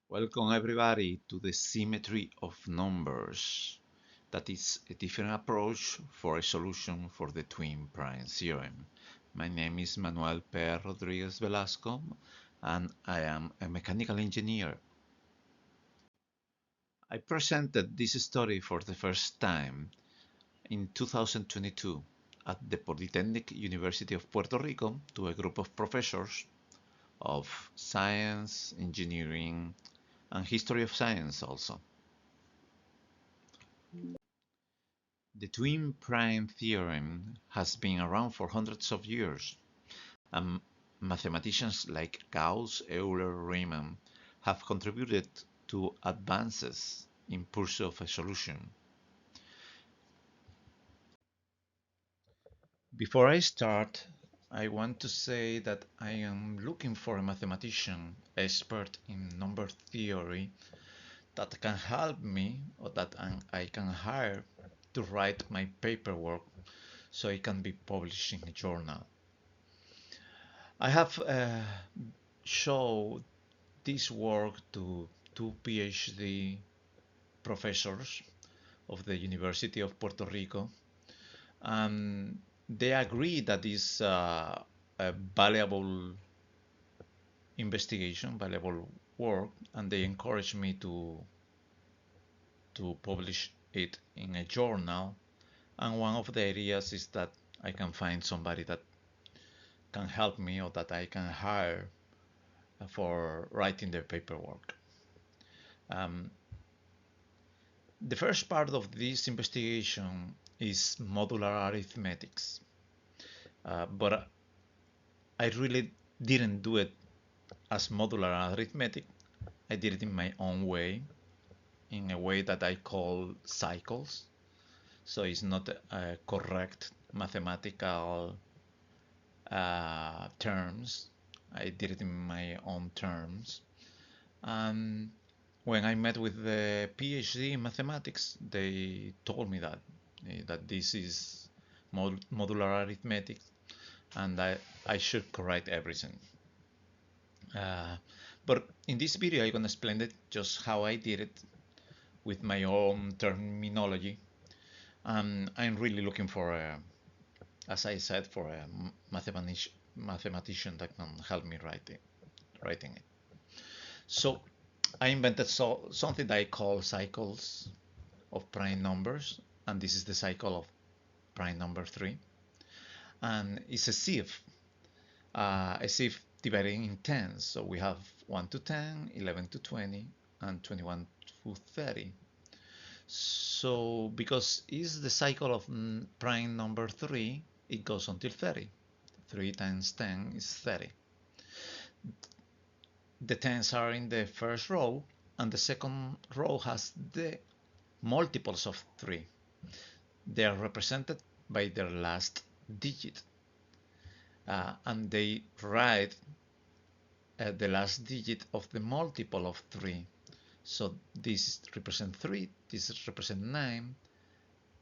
Welcome everybody to the symmetry of numbers. That is a different approach for a solution for the twin prime theorem. My name is Manuel P. Rodriguez Velasco and I am a mechanical engineer. I presented this study for the first time in 2022 at the Polytechnic University of Puerto Rico to a group of professors of science, engineering, and history of science also. The twin prime theorem has been around for hundreds of years, and mathematicians like Gauss, Euler, Riemann have contributed to advances in pursuit of a solution. Before I start, I want to say that I am looking for a mathematician expert in number theory that can help me or that I can hire to write my paperwork so it can be published in a journal. I have showed this work to two PhD professors of the University of Puerto Rico, and they agree that is a valuable investigation, valuable work, and they encourage me to publish it in a journal. And one of the areas is that I can find somebody that can help me or that I can hire for writing the paperwork. Um, the first part of this investigation is modular arithmetics, but I really didn't do it as modular arithmetic. I did it in my own way, in a way that I call cycles. So it's not a correct mathematical terms. I did it in my own terms. And when I met with the PhD in mathematics, they told me that this is modular arithmetic and I should correct everything. But in this video, I'm gonna explain it just how I did it with my own terminology. I'm really looking for as I said, for a mathematician that can help me writing it. So I invented something that I call cycles of prime numbers, and this is the cycle of prime number 3. And it's a sieve dividing in tens. So we have 1 to 10, 11 to 20, and 21 to 30. So because it's the cycle of prime number 3, it goes until 30. 3 times 10 is 30. The tens are in the first row, and the second row has the multiples of 3. They are represented by their last digit, and they write the last digit of the multiple of 3. So this represents 3, this represents 9,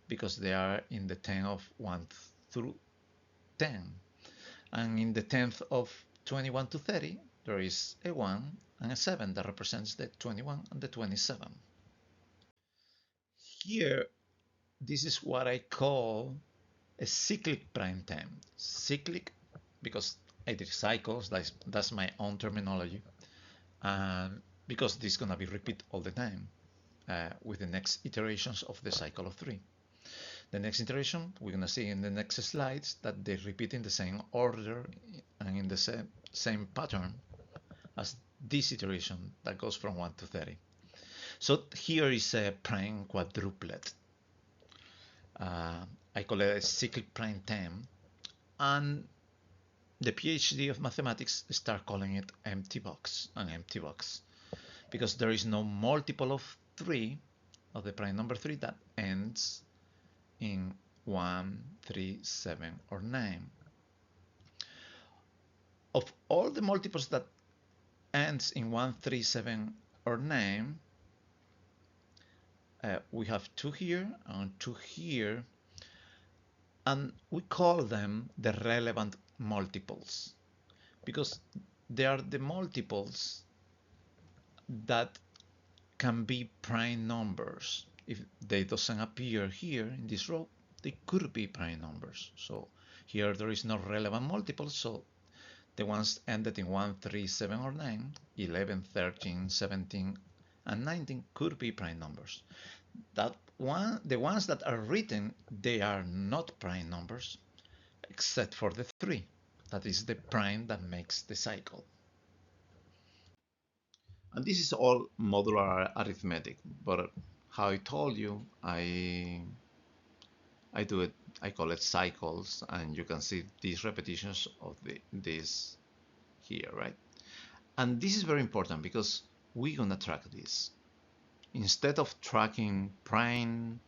because they are in the 10 of 1 through 10. And in the 10th of 21 to 30, there is a 1 and a 7 that represents the 21 and the 27. Here, this is what I call a cyclic prime time. Cyclic because I did cycles, that's my own terminology, and because this is going to be repeat all the time with the next iterations of the cycle of 3. The next iteration, we're going to see in the next slides that they repeat in the same order and in the same pattern as this iteration that goes from 1 to 30. So here is a prime quadruplet. I call it a cyclic prime 10, and the PhD of mathematics start calling it empty box, an empty box, because there is no multiple of 3, of the prime number 3, that ends in 1, 3, 7, or 9. Of all the multiples that ends in 1, 3, 7, or 9, we have 2 here and 2 here, and we call them the relevant multiples because they are the multiples that can be prime numbers. If they doesn't appear here in this row, they could be prime numbers. So here there is no relevant multiple, so the ones ended in 1, 3, 7, or 9, 11, 13, 17, and 19 could be prime numbers. The ones that are written, they are not prime numbers, except for the 3. That is the prime that makes the cycle. And this is all modular arithmetic, but how I told you, I do it, I call it cycles, and you can see these repetitions of this here, right? And this is very important because we're gonna track this. Instead of tracking twin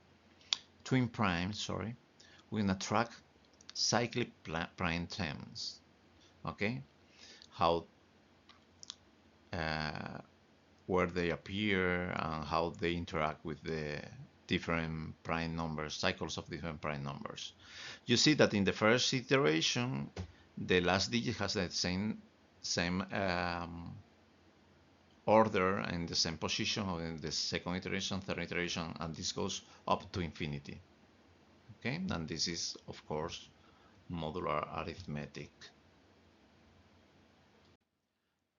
primes, sorry, we're gonna track cyclic prime terms, okay? How, where they appear and how they interact with the different prime numbers, cycles of different prime numbers. You see that in the first iteration, the last digit has the same order and the same position in the second iteration, third iteration, and this goes up to infinity. Okay, and this is, of course, modular arithmetic.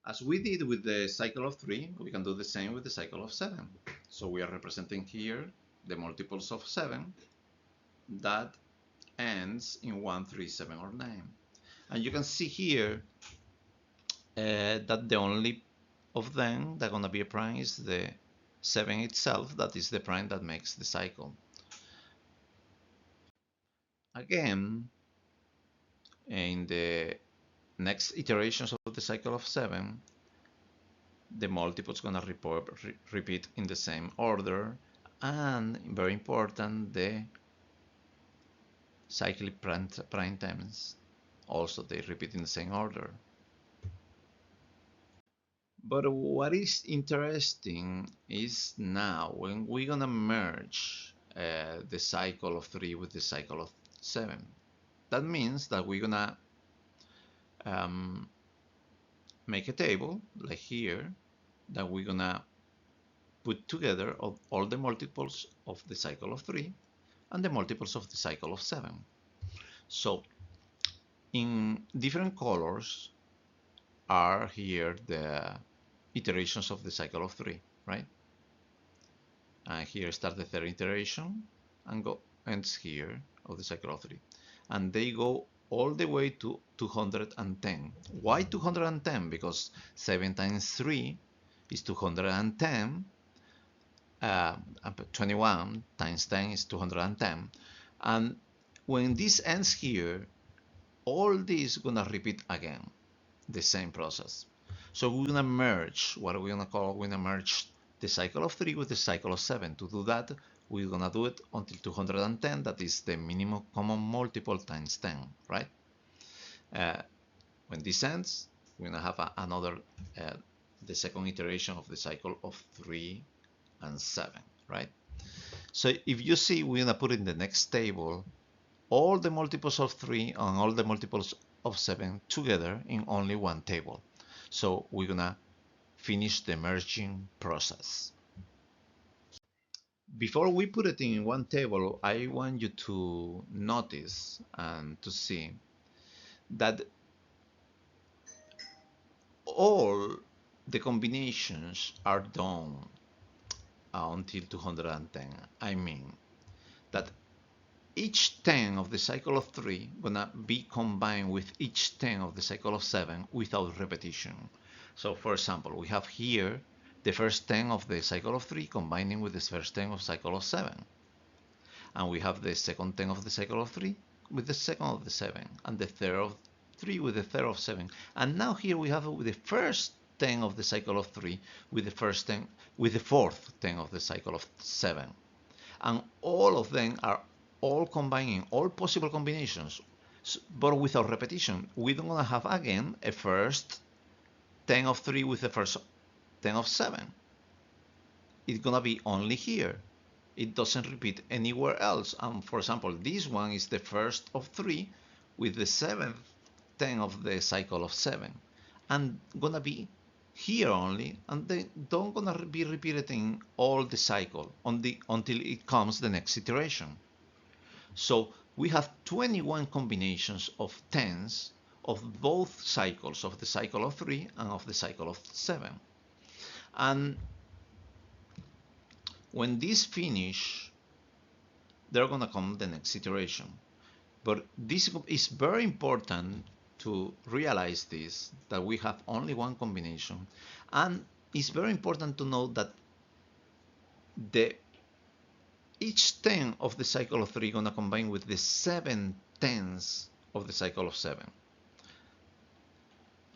As we did with the cycle of 3, we can do the same with the cycle of 7. So we are representing here the multiples of 7 that ends in 1, 3, 7, or 9. And you can see here that the only of them that gonna be a prime is the 7 itself, that is the prime that makes the cycle. Again, in the next iterations of the cycle of 7, the multiples gonna repeat in the same order, and very important, the cyclic prime terms also they repeat in the same order. But what is interesting is now when we're gonna merge the cycle of 3 with the cycle of 7. That means that we're gonna make a table like here that we're gonna put together all the multiples of the cycle of 3 and the multiples of the cycle of 7. So in different colors are here the iterations of the cycle of 3, right? And here starts the third iteration and ends here of the cycle of 3. And they go all the way to 210. Why 210? Because 7 times 3 is 210. 21 times 10 is 210. And when this ends here, all this is gonna repeat again, the same process. So we're gonna merge, what are we gonna call, we're gonna merge the cycle of 3 with the cycle of 7. To do that, we're gonna do it until 210, that is the minimum common multiple times 10, right? When this ends, we're gonna have another, the second iteration of the cycle of 3 and 7, right? So if you see, we're gonna put in the next table all the multiples of 3 and all the multiples of 7 together in only one table. So we're gonna finish the merging process. Before we put it in one table, I want you to notice and to see that all the combinations are done until 210. I mean that each 10 of the cycle of 3 gonna be combined with each 10 of the cycle of 7 without repetition. So for example, we have here the first 10 of the cycle of 3 combining with the first 10 of cycle of 7. And we have the second 10 of the cycle of 3 with the second of the 7, and the third of 3 with the third of 7. And now here we have the first 10 of the cycle of 3 with the first 10 with the fourth 10 of the cycle of 7. And all of them are all combining all possible combinations, but without repetition. We don't want to have again a first 10 of 3 with the first 10 of 7. It's gonna be only here. It doesn't repeat anywhere else. And for example, this one is the first of 3 with the seventh 10 of the cycle of 7, and gonna be here only, and they don't gonna be repeated in all the cycle until it comes the next iteration. So we have 21 combinations of tens of both cycles, of the cycle of 3 and of the cycle of 7. And when this finish, they're gonna come the next iteration. But this is very important to realize this, that we have only one combination. And it's very important to know that the each 10 of the cycle of 3 gonna combine with the 7 tenths of the cycle of 7.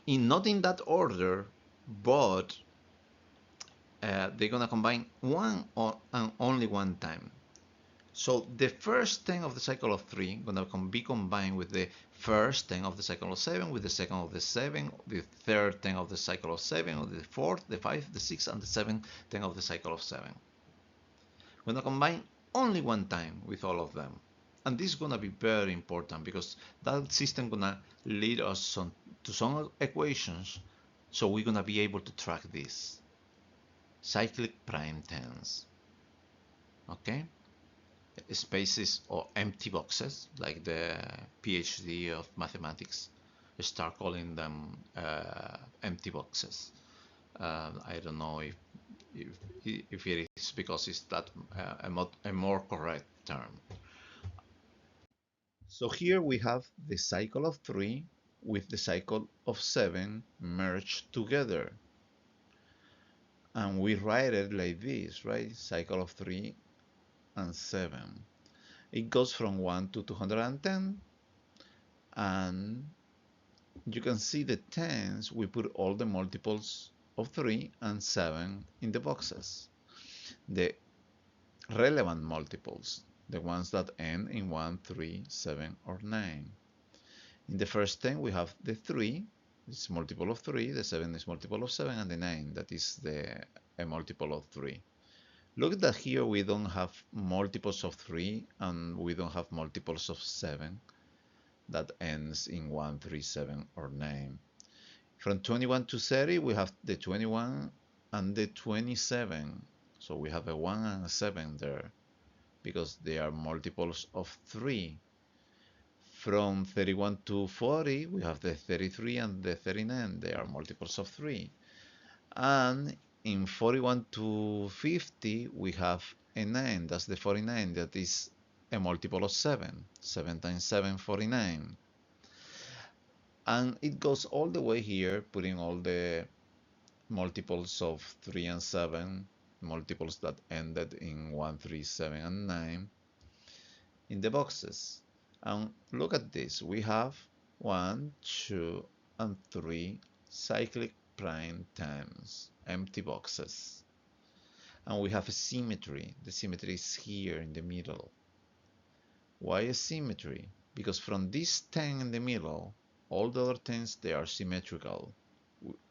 Not in that order, but they're gonna combine one and only one time. So the first 10 of the cycle of 3 gonna be combined with the first 10 of the cycle of 7, with the second of the 7, the third 10 of the cycle of 7, or the fourth, the 5, the 6, and the 7 10 of the cycle of 7. We're gonna combine only one time with all of them. And this is gonna be very important because that system gonna lead us to some equations, so we're gonna be able to track this. Cyclic prime tens. Okay? Spaces or empty boxes, like the PhD of mathematics start calling them empty boxes. I don't know if it is because it's that a more correct term. So here we have the cycle of 3 with the cycle of 7 merged together. And we write it like this, right? Cycle of 3 and 7. It goes from 1 to 210, and you can see the tens. We put all the multiples of 3 and 7 in the boxes. The relevant multiples, the ones that end in 1, 3, 7, or 9. In the first 10, we have the 3, it's multiple of 3, the 7 is multiple of 7, and the 9, that is a multiple of 3. Look that here we don't have multiples of 3 and we don't have multiples of 7 that ends in 1, 3, 7, or 9. From 21 to 30, we have the 21 and the 27. So we have a 1 and a 7 there because they are multiples of 3. From 31 to 40, we have the 33 and the 39. They are multiples of 3. And in 41 to 50, we have a 9. That's the 49. That is a multiple of 7. 7 times 7, 49. And it goes all the way here, putting all the multiples of 3 and 7, multiples that ended in 1, 3, 7, and 9, in the boxes. And look at this. We have 1, 2, and 3 cyclic prime times empty boxes. And we have a symmetry. The symmetry is here in the middle. Why a symmetry? Because from this 10 in the middle, all the other 10s, they are symmetrical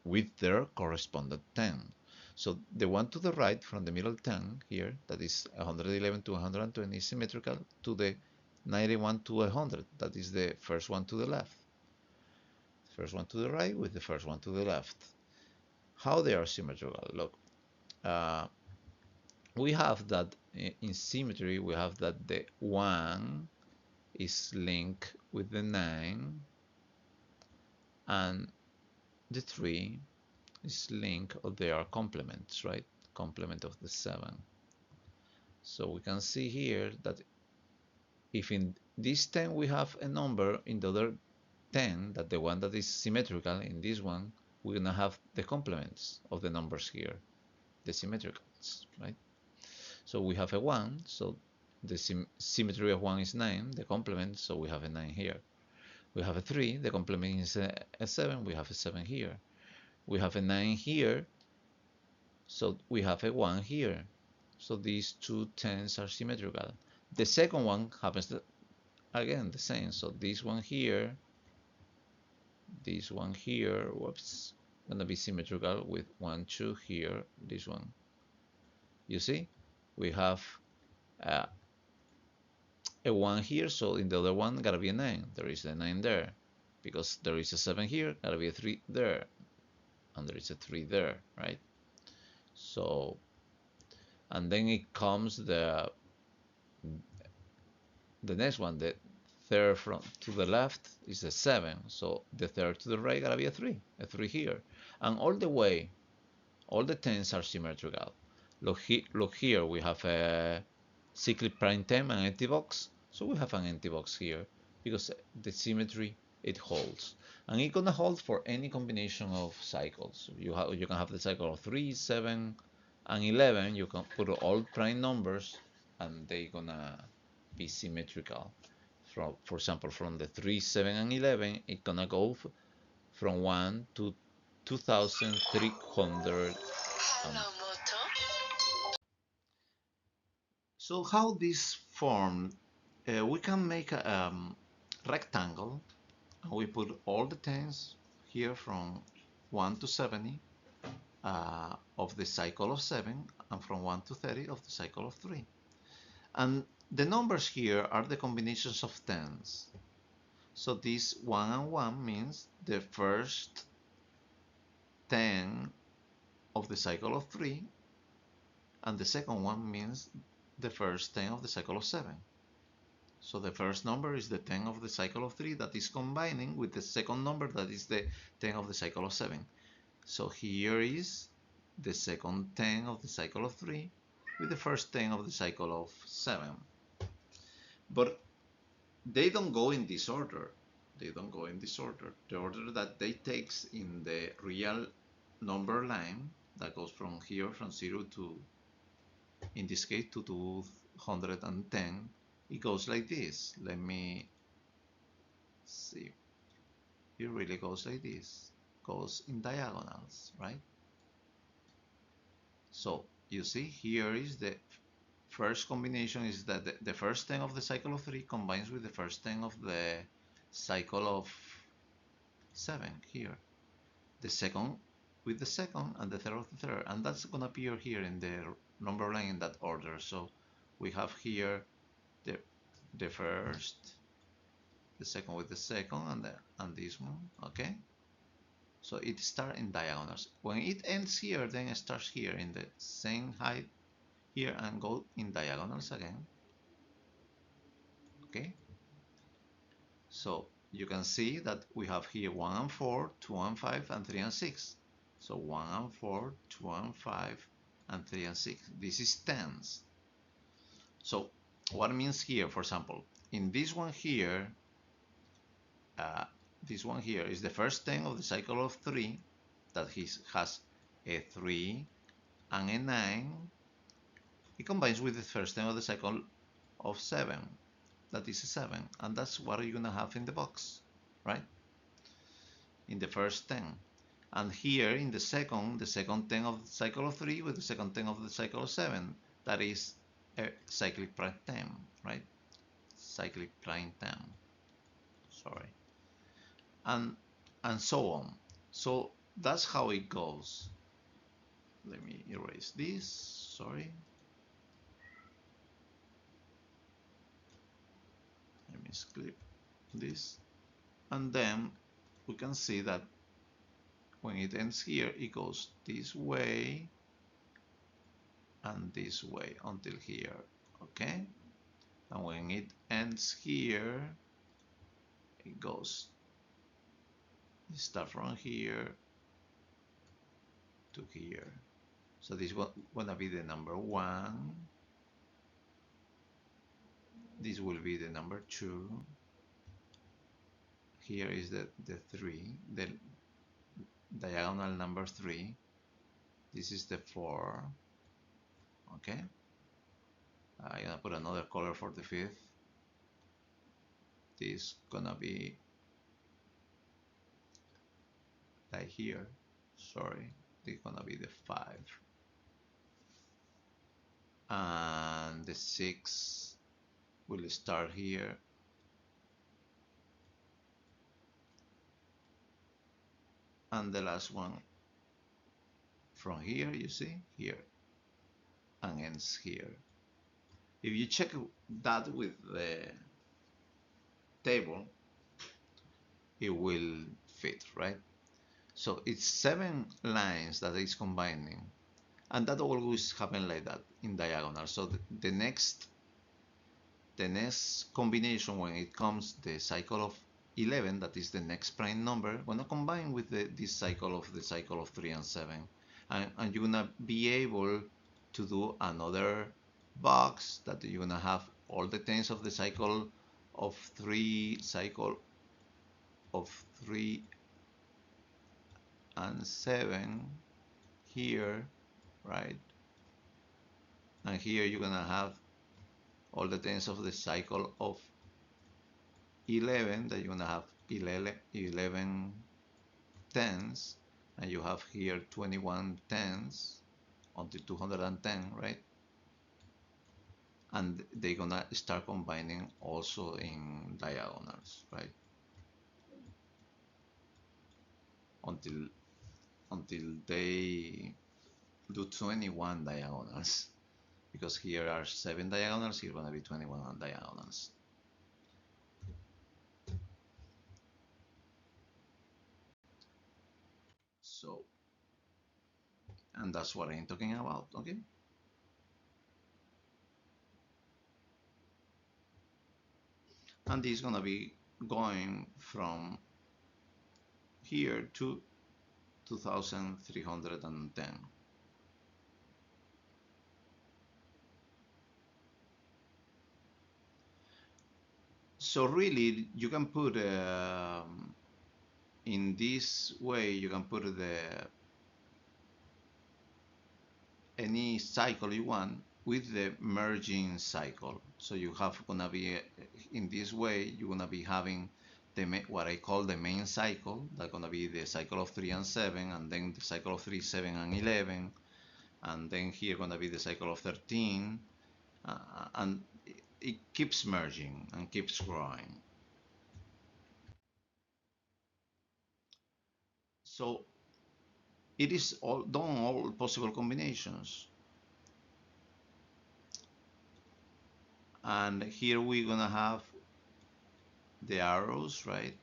with their correspondent 10. So the one to the right from the middle 10 here, that is 111 to 120, is symmetrical to the 91 to 100, that is the first one to the left. First one to the right with the first one to the left. How they are symmetrical? Look, we have that in symmetry, we have that the 1 is linked with the 9, and the 3 is linked, or they are complements, right? Complement of the 7. So we can see here that if in this 10 we have a number, in the other 10, that the one that is symmetrical, in this one, we're gonna have the complements of the numbers here, the symmetricals, right? So we have a 1, so the symmetry of 1 is 9, the complement, so we have a 9 here. We have a 3, the complement is a 7, we have a 7 here. We have a 9 here, so we have a 1 here. So these two 10s are symmetrical. The second one happens to, again, the same. So this one here, whoops, gonna be symmetrical with 1, 2 here, this one. You see, we have a 1 here, so in the other one gotta be a 9. There is a 9 there. Because there is a 7 here, gotta be a 3 there. and there is a 3 there, right? So, and then it comes the next one, the third from to the left is a 7, so the third to the right gotta be a 3 here, and all the way, all the tens are symmetrical. Look here, we have a cyclic prime term and empty box, so we have an empty box here because the symmetry it holds, and it's gonna hold for any combination of cycles. You can have the cycle of 3, 7, and 11. You can put all prime numbers, and they're gonna be symmetrical. For example, from the 3, 7, and 11, it's gonna go from 1 to 2300. So how this form? We can make a rectangle, and we put all the tens here from 1 to 70 of the cycle of 7, and from 1 to 30 of the cycle of 3. And the numbers here are the combinations of tens. So this 1 and 1 means the first 10 of the cycle of 3, and the second one means the first 10 of the cycle of 7. So the first number is the 10 of the cycle of 3 that is combining with the second number that is the 10 of the cycle of 7. So here is the second 10 of the cycle of 3 with the first 10 of the cycle of 7. But they don't go in this order. They don't go in this order. The order that they takes in the real number line that goes from here, from 0 to, in this case, to 210, it goes like this. Let me see. It really goes like this. Goes in diagonals, right? So you see here is the first combination is that the first 10 of the cycle of 3 combines with the first 10 of the cycle of 7 here. The second with the second, and the third of the third, and that's gonna appear here in the number line in that order. So we have here the first, the second with the second, and this one, okay? So it starts in diagonals. When it ends here, then it starts here in the same height here and go in diagonals again, okay? So you can see that we have here 1 and 4, 2 and 5, and 3 and 6. So 1 and 4, 2 and 5, and 3 and 6. This is tens. So what it means here, for example, in this one here is the first 10 of the cycle of 3 that has a 3 and a 9. It combines with the first 10 of the cycle of 7. That is a 7, and that's what you're gonna have in the box, right? In the first 10. And here in the second 10 of the cycle of 3 with the second 10 of the cycle of 7. That is a cyclic prime 10, right? Cyclic prime 10. Sorry. And so on. So that's how it goes. Let me erase this. Sorry. Let me clip this. And then we can see that when it ends here, it goes this way and this way until here, okay? And when it ends here, it goes, it starts from here to here. So this is gonna be the number 1. This will be the number 2. Here is the 3, the diagonal number 3. This is the 4. Okay. I'm gonna put another color for the 5th. This gonna be like here. Sorry, this gonna be the 5. And the 6 will start here. And the last one from here, you see, here, and ends here. If you check that with the table, it will fit, right? So it's 7 lines that is combining, and that always happen like that in diagonal. So the next combination, when it comes the cycle of 11, that is the next prime number, gonna combine with this cycle of the cycle of 3 and 7, and you're gonna be able to do another box that you're gonna have all the tens of the cycle of 3, cycle of 3 and 7 here, right? And here you're gonna have all the tens of the cycle of 11, that you're gonna have 11 tens, and you have here 21 tens until 210, right? And they're gonna start combining also in diagonals, right? Until they do 21 diagonals, because here are 7 diagonals, here gonna be 21 diagonals. So, and that's what I'm talking about, okay? And this is gonna be going from here to 2310. So really, you can put in this way, you can put any cycle you want with the merging cycle. So you have gonna be in this way, you're gonna be having what I call the main cycle. That's gonna be the cycle of 3 and 7, and then the cycle of 3, 7, and 11, and then here gonna be the cycle of 13, and it keeps merging and keeps growing. So it is done all possible combinations. And here we're gonna have the arrows, right?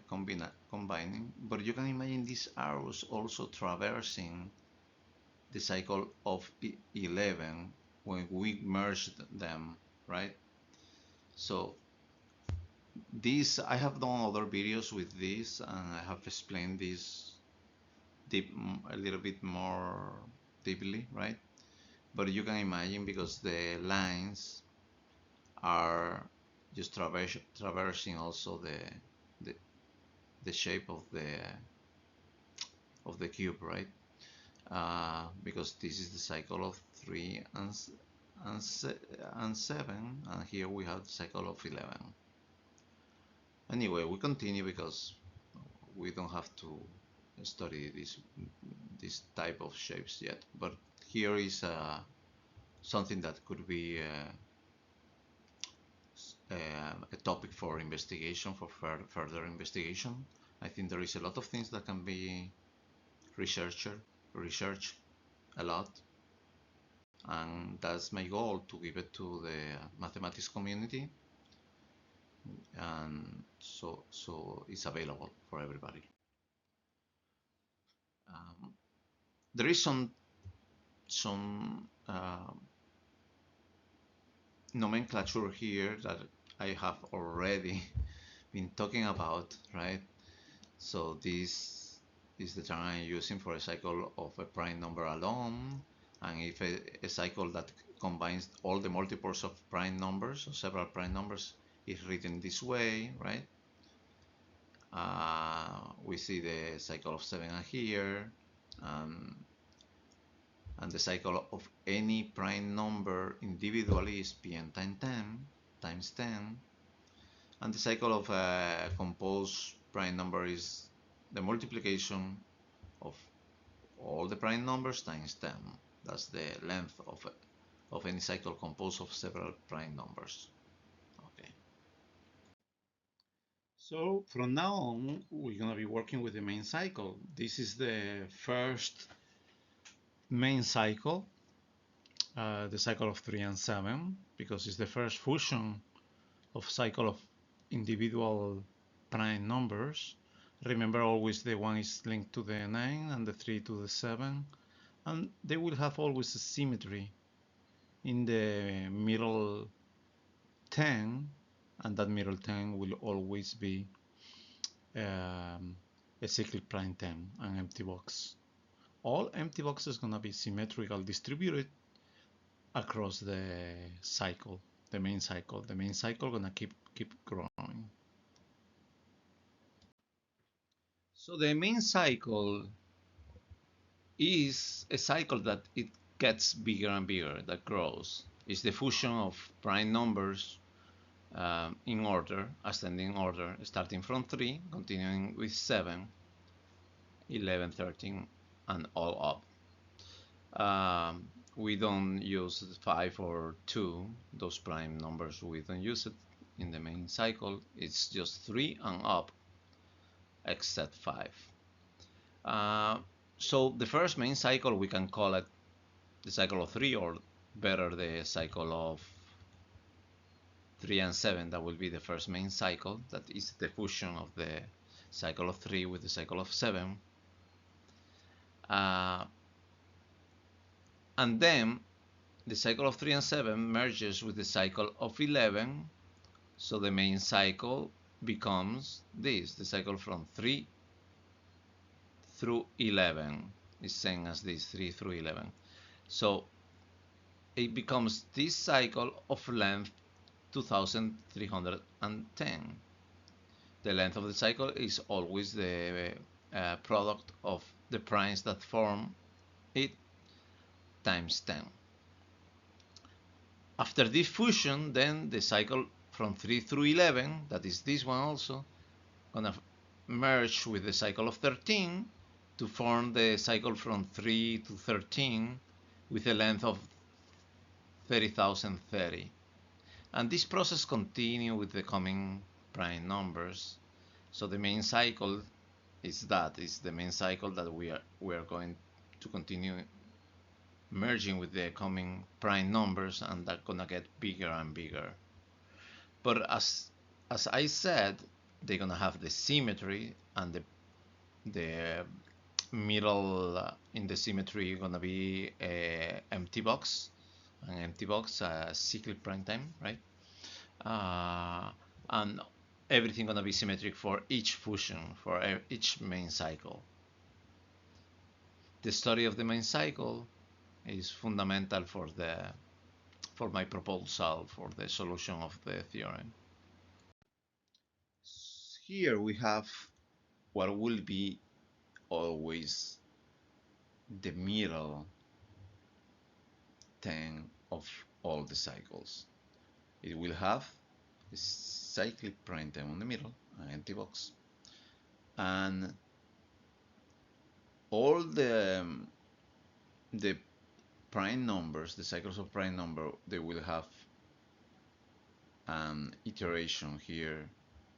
Combining, but you can imagine these arrows also traversing the cycle of 11 when we merged them, right? So this, I have done other videos with this, and I have explained this a little bit more deeply, right? But you can imagine, because the lines are just traversing also the, the shape of the cube, right? Because this is the cycle of 3 and 7, and here we have the cycle of 11. Anyway, we continue because we don't have to study this type of shapes yet, but here is something that could be a topic for investigation, for further investigation. I think there is a lot of things that can be researched a lot, and that's my goal, to give it to the mathematics community, and so it's available for everybody. There is some nomenclature here that I have already been talking about, right? So this is the term I'm using for a cycle of a prime number alone, and if a cycle that combines all the multiples of prime numbers, or several prime numbers, is written this way, right? We see the cycle of 7 here, and the cycle of any prime number individually is Pn times 10, and the cycle of a composed prime number is the multiplication of all the prime numbers times 10. That's the length of any cycle composed of several prime numbers. Okay. So from now on, we're going to be working with the main cycle. This is the first main cycle, the cycle of 3 and 7, because it's the first fusion of cycle of individual prime numbers, Remember, always the 1 is linked to the 9 and the 3 to the 7, and they will have always a symmetry in the middle 10, and that middle 10 will always be a cyclic prime 10, an empty box. All empty boxes gonna be symmetrical distributed across the cycle, the main cycle. The main cycle gonna keep growing. So the main cycle is a cycle that it gets bigger and bigger, that grows. It's the fusion of prime numbers in order, ascending order, starting from 3, continuing with 7, 11, 13, and all up. We don't use 5 or 2, those prime numbers, we don't use it in the main cycle. It's just 3 and up, except 5. So the first main cycle, we can call it the cycle of 3, or better, the cycle of 3 and 7. That will be the first main cycle. That is the fusion of the cycle of 3 with the cycle of 7. And then the cycle of 3 and 7 merges with the cycle of 11. So the main cycle becomes this, the cycle from 3 through 11. Is same as this, 3 through 11. So it becomes this cycle of length 2310. The length of the cycle is always the product of the primes that form it times 10. After this fusion, then the cycle from 3 through 11, that is this one also, gonna merge with the cycle of 13 to form the cycle from 3 to 13 with a length of 30,030. And this process continues with the coming prime numbers. So the main cycle is the main cycle that we are going to continue merging with the coming prime numbers, and they're gonna get bigger and bigger. But as I said, they're gonna have the symmetry, and the middle in the symmetry gonna be a empty box, cyclic prime time, right? And everything gonna be symmetric for each fusion, for each main cycle. The study of the main cycle is fundamental for my proposal for the solution of the theorem. Here we have what will be always the middle 10 of all the cycles. It will have a cyclic prime time on the middle, an empty box, and all the prime numbers, the cycles of prime number, they will have an iteration here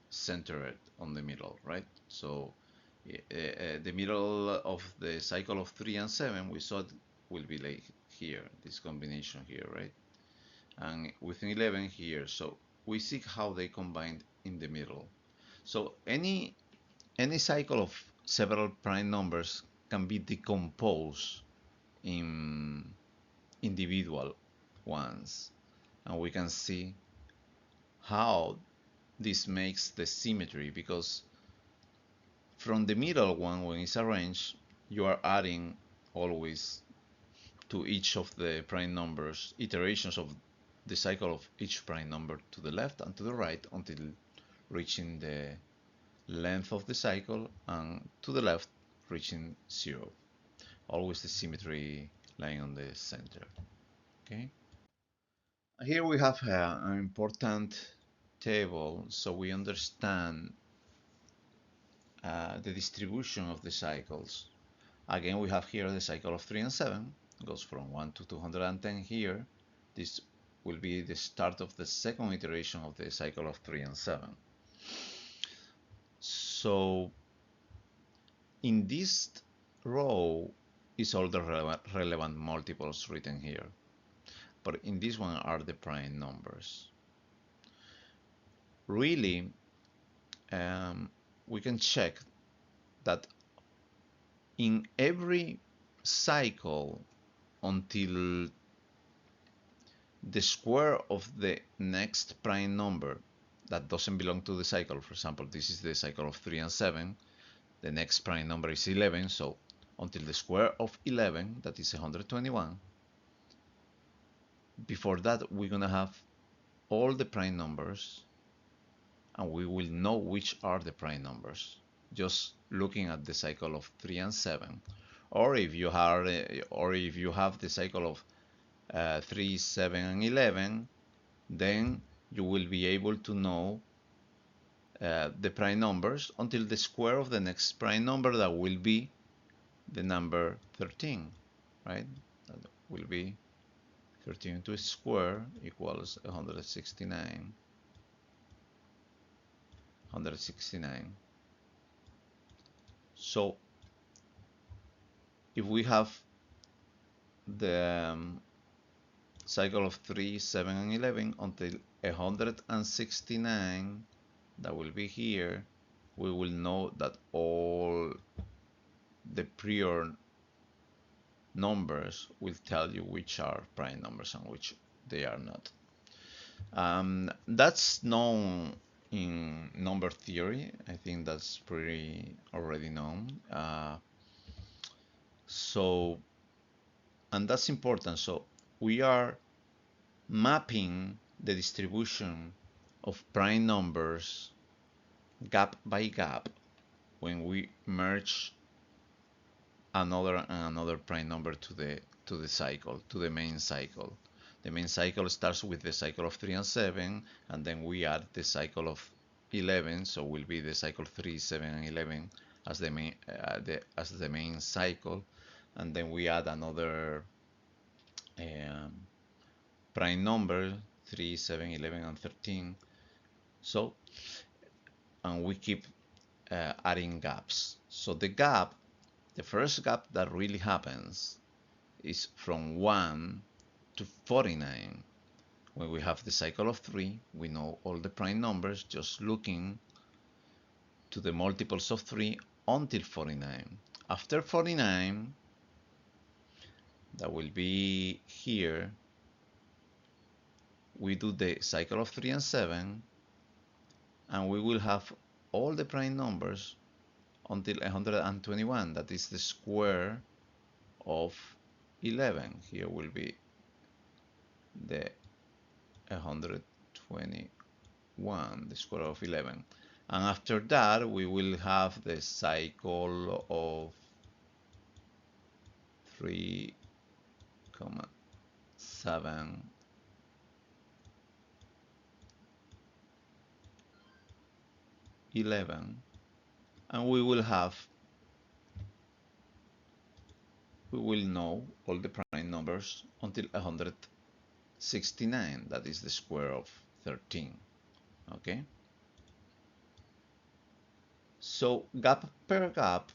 centered on the middle, right? So the middle of the cycle of 3 and 7, we saw it will be like here, this combination here, right? And within 11 here, so we see how they combined in the middle. So any cycle of several prime numbers can be decomposed in individual ones, and we can see how this makes the symmetry, because from the middle one, when it's arranged, you are adding always to each of the prime numbers iterations of the cycle of each prime number to the left and to the right until reaching the length of the cycle, and to the left reaching 0. Always the symmetry lying on the center. Okay. Here we have an important table so we understand the distribution of the cycles. Again, we have here the cycle of 3 and 7, goes from 1 to 210 here. This will be the start of the second iteration of the cycle of 3 and 7. So in this row is all the relevant multiples written here, but in this one are the prime numbers. Really, we can check that in every cycle until the square of the next prime number that doesn't belong to the cycle, for example, this is the cycle of 3 and 7, the next prime number is 11, so until the square of 11, that is 121, before that we're gonna have all the prime numbers, and we will know which are the prime numbers just looking at the cycle of 3 and 7. Or if you have the cycle of 3, 7, and 11, then you will be able to know the prime numbers until the square of the next prime number, that will be the number 13, right? That will be 13 to a square equals 169. 169. So if we have the cycle of 3, 7, and 11 until 169, that will be here, we will know that all the prior numbers will tell you which are prime numbers and which they are not. That's known in number theory. I think that's pretty already known. And that's important. So we are mapping the distribution of prime numbers gap by gap when we merge another prime number to the cycle, to the main cycle. The main cycle starts with the cycle of 3 and 7, and then we add the cycle of 11, so will be the cycle 3, 7, and 11 as the main cycle, and then we add another prime number 3, 7, 11, and 13. So, and we keep adding gaps. So the first gap that really happens is from 1 to 49. When we have the cycle of 3, we know all the prime numbers just looking to the multiples of 3 until 49. After 49, that will be here, we do the cycle of 3 and 7, and we will have all the prime numbers until 121, that is the square of 11. Here will be the 121, the square of 11. And after that, we will have the cycle of 3, 7, 11, and we will know all the prime numbers until 169, that is the square of 13. Okay, so gap per gap,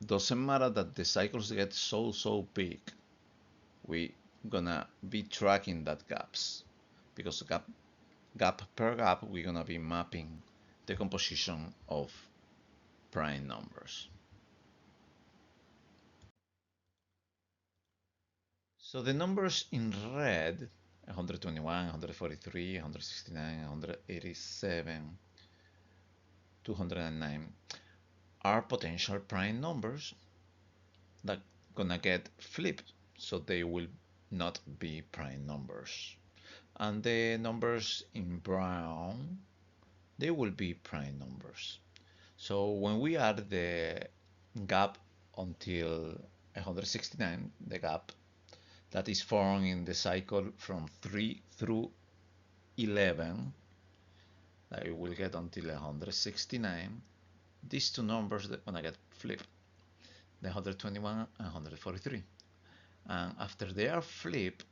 doesn't matter that the cycles get so big, we gonna be tracking that gaps, because gap per gap, we're gonna be mapping the composition of prime numbers. So the numbers in red, 121, 143, 169, 187, 209, are potential prime numbers that gonna get flipped, so they will not be prime numbers. And the numbers in brown, they will be prime numbers. So when we add the gap until 169, the gap that is formed in the cycle from 3 through 11, that we will get until 169, these two numbers are gonna get flipped, the 121 and 143. And after they are flipped,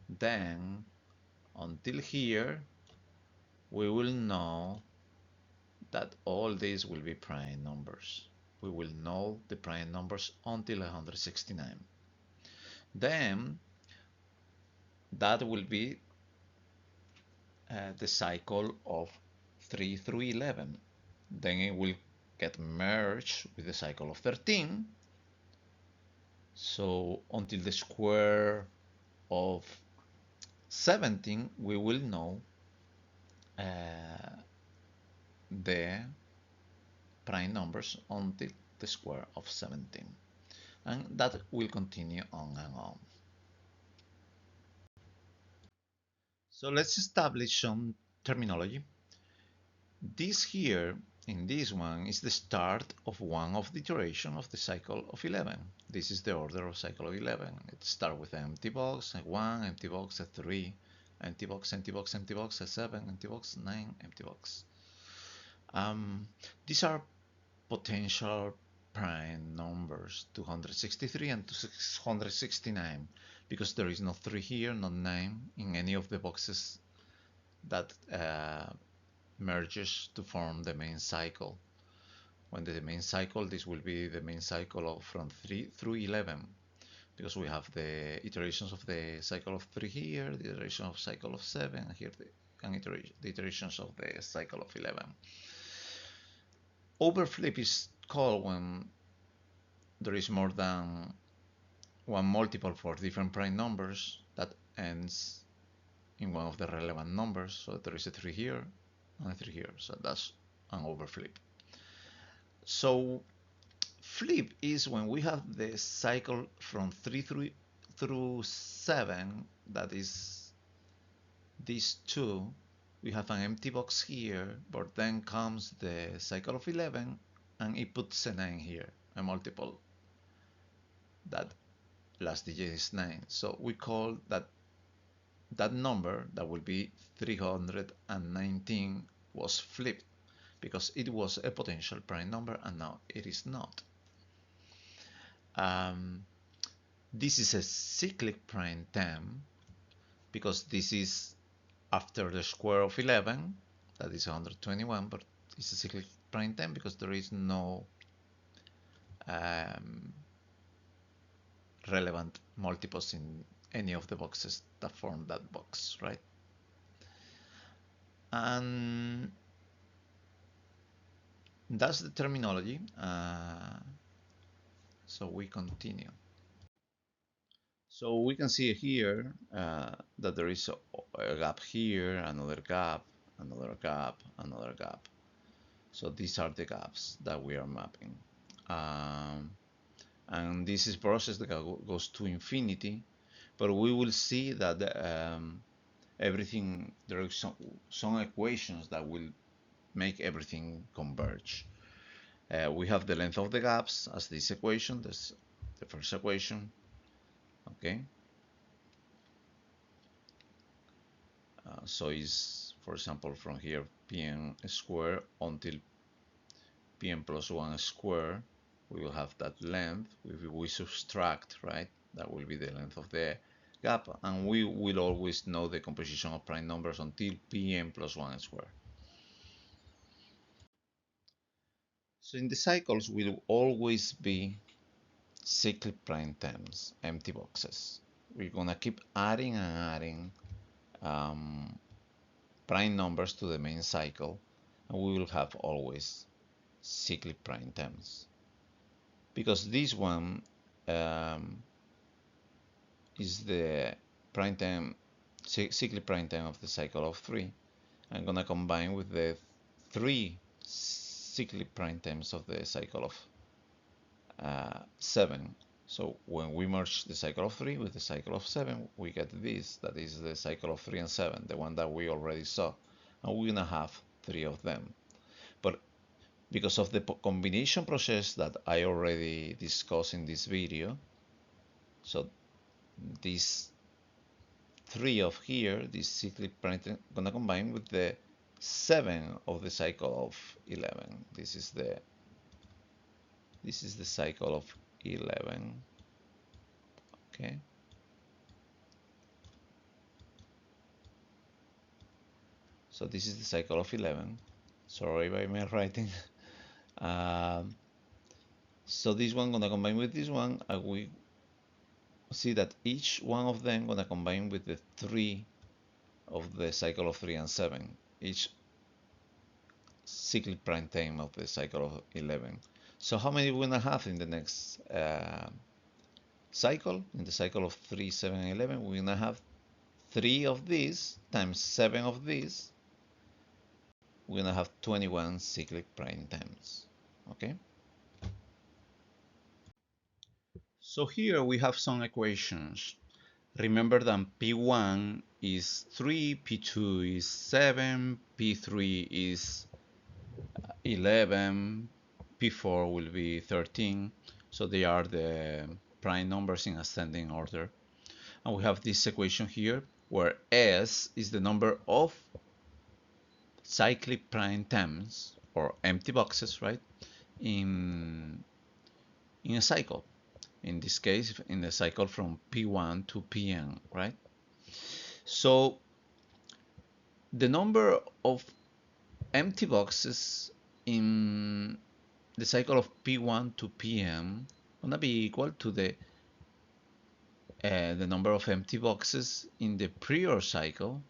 then until here, we will know that all these will be prime numbers. We will know the prime numbers until 169. Then that will be the cycle of 3 through 11. Then it will get merged with the cycle of 13. So until the square of 17, we will know the prime numbers until the square of 17. And that will continue on and on. So let's establish some terminology. This here, in this one, is the start of one of the iteration of the cycle of 11. This is the order of cycle of 11. It starts with an empty box, a 1, empty box, a 3, empty box, empty box, empty box, a 7, empty box, 9, empty box. These are potential prime numbers, 263 and 669, because there is no 3 here, no 9 in any of the boxes that merges to form the main cycle. When the main cycle, this will be the main cycle of from 3 through 11, because we have the iterations of the cycle of 3 here, the iteration of cycle of 7 here, and the iterations of the cycle of 11. Overflip is called when there is more than one multiple for different prime numbers that ends in one of the relevant numbers. So there is a 3 here and a 3 here. So that's an overflip. So flip is when we have the cycle from 3 through 7, that is these two. We have an empty box here, but then comes the cycle of 11 and it puts a 9 here, a multiple that last digit is 9. So we call that number, that will be 319, was flipped because it was a potential prime number and now it is not. This is a cyclic prime term because this is after the square of 11, that is 121, but it's a cyclic prime term because there is no relevant multiples in any of the boxes that form that box, right? And that's the terminology. So we continue. So we can see here that there is a gap here, another gap, another gap, another gap. So these are the gaps that we are mapping. And this is a process that goes to infinity, but we will see that everything, there are some equations that will make everything converge. We have the length of the gaps as this equation, this the first equation, okay? So is, for example, from here pn square until pn plus 1 square, we will have that length. We subtract, right? That will be the length of the gap, and we will always know the composition of prime numbers until pn plus 1 square. So in the cycles will always be cyclic prime terms, empty boxes. We're gonna keep adding and adding prime numbers to the main cycle, and we will have always cyclic prime terms. Because this one is the prime term, cyclic prime term of the cycle of 3. I'm gonna combine with the 3 cyclic prime terms of the cycle of 7. So when we merge the cycle of 3 with the cycle of 7, we get this, that is the cycle of 3 and 7, the one that we already saw. And we're gonna have 3 of them. But because of the combination process that I already discussed in this video, so these 3 of here, this cyclic prime term, gonna combine with the 7 of the cycle of 11. This is the cycle of 11. Okay. So this is the cycle of 11. Sorry by my writing. So this one gonna combine with this one, and we see that each one of them gonna combine with the 3 of the cycle of 3 and 7. Each cyclic prime time of the cycle of 11. So how many we're gonna have in the next cycle? In the cycle of 3, 7, and 11, we're gonna have 3 of these times 7 of these. We're gonna have 21 cyclic prime times. Okay. So here we have some equations. Remember that P1 is 3, P2 is 7, P3 is 11, P4 will be 13. So they are the prime numbers in ascending order. And we have this equation here where S is the number of cyclic prime terms or empty boxes, right, in a cycle. In this case, in the cycle from P1 to Pn, right? So the number of empty boxes in the cycle of P1 to Pn gonna be equal to the number of empty boxes in the prior cycle,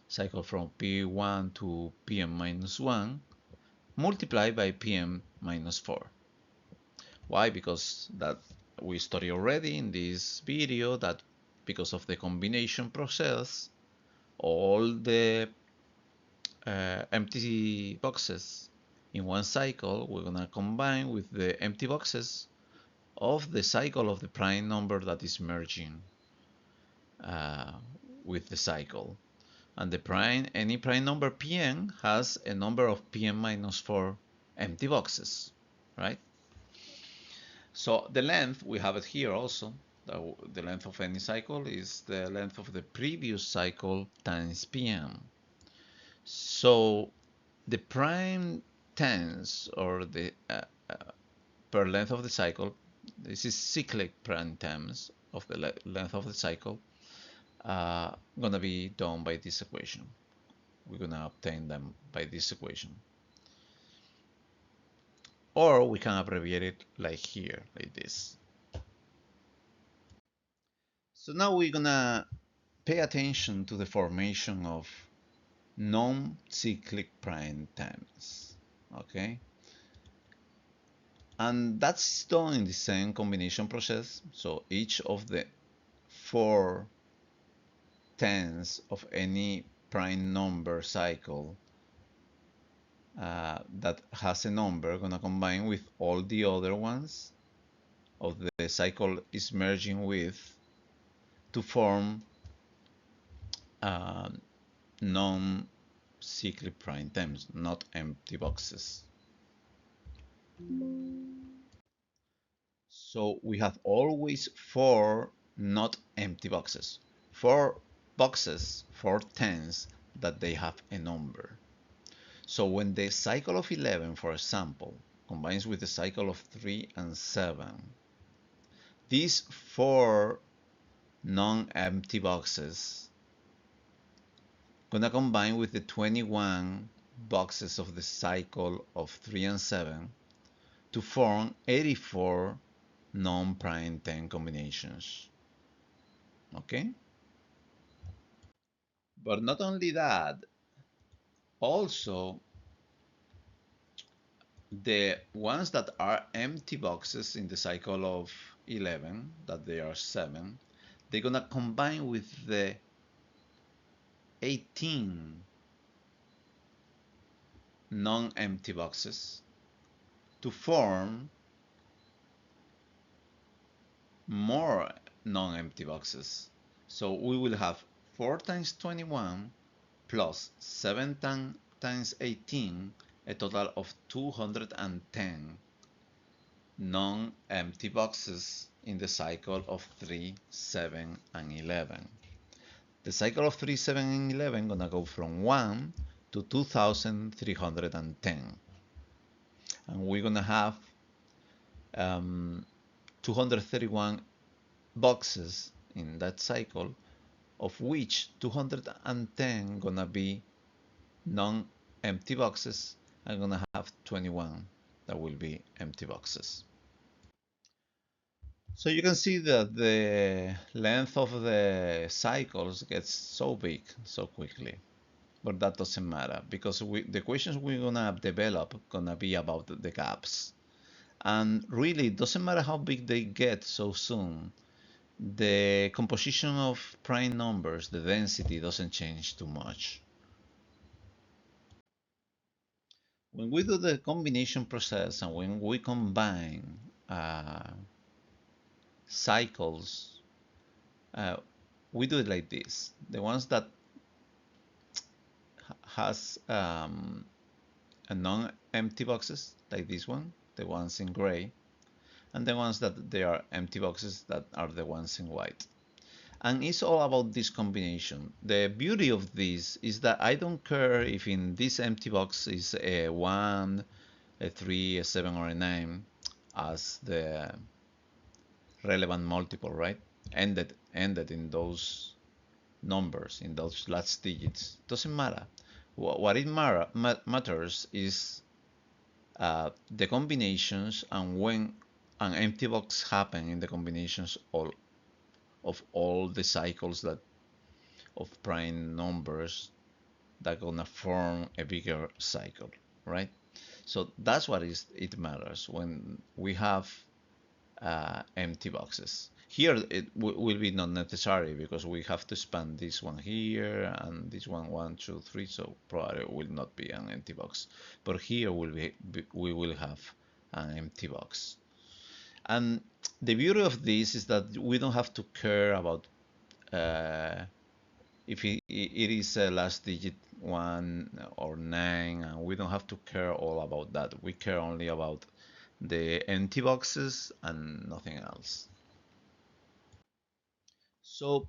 cycle from P1 to Pn minus 1, multiplied by Pn minus 4. Why? Because that we studied already in this video that because of the combination process, all the empty boxes in one cycle we're gonna combine with the empty boxes of the cycle of the prime number that is merging with the cycle. And any prime number Pn has a number of Pn minus 4 empty boxes, right? So the length, we have it here also. The length of any cycle is the length of the previous cycle times Pn. So the prime tens, or the per length of the cycle, this is cyclic prime terms of the length of the cycle, gonna be done by this equation. We're gonna obtain them by this equation. Or we can abbreviate it like here, like this. So now we're gonna pay attention to the formation of non-cyclic prime terms, okay? And that's done in the same combination process. So each of the 4 tens of any prime number cycle that has a number gonna combine with all the other ones of the cycle is merging with to form non-cyclic prime terms, not empty boxes. So we have always 4 not empty boxes, 4 boxes, 4 tens that they have a number. So when the cycle of 11, for example, combines with the cycle of 3 and 7, these 4 non-empty boxes gonna combine with the 21 boxes of the cycle of 3 and 7 to form 84 non-prime 10 combinations. Okay? But not only that, also the ones that are empty boxes in the cycle of 11, that they are 7, they're gonna combine with the 18 non-empty boxes to form more non-empty boxes. So we will have 4 times 21 plus 7 times 18, a total of 210 non-empty boxes in the cycle of 3, 7, and 11. The cycle of 3, 7, and 11 gonna go from 1 to 2310. And we're gonna have 231 boxes in that cycle, of which 210 gonna be non-empty boxes. I'm gonna have 21 that will be empty boxes. So you can see that the length of the cycles gets so big so quickly. but that doesn't matter because the questions we're gonna develop gonna be about the gaps. And really, it doesn't matter how big they get so soon. The composition of prime numbers, the density doesn't change too much. When we do the combination process and when we combine cycles, uh, we do it like this. The ones that has a non-empty boxes, like this one, the ones in gray, and the ones that they are empty boxes that are the ones in white. And it's all about this combination. The beauty of this is that I don't care if in this empty box is a 1, a 3, a 7, or a 9 as the relevant multiple, right? Ended in those numbers, in those last digits. Doesn't matter. What it matters is the combinations and when an empty box happen in the combinations of all the cycles that of prime numbers that gonna form a bigger cycle, right? So that's what it matters when we have empty boxes. Here it will be not necessary because we have to span this one here and this one, 2, 3. So probably it will not be an empty box. But here we will have an empty box. And the beauty of this is that we don't have to care about uh, if it is a last digit 1 or 9, and we don't have to care all about that. We care only about the empty boxes and nothing else. So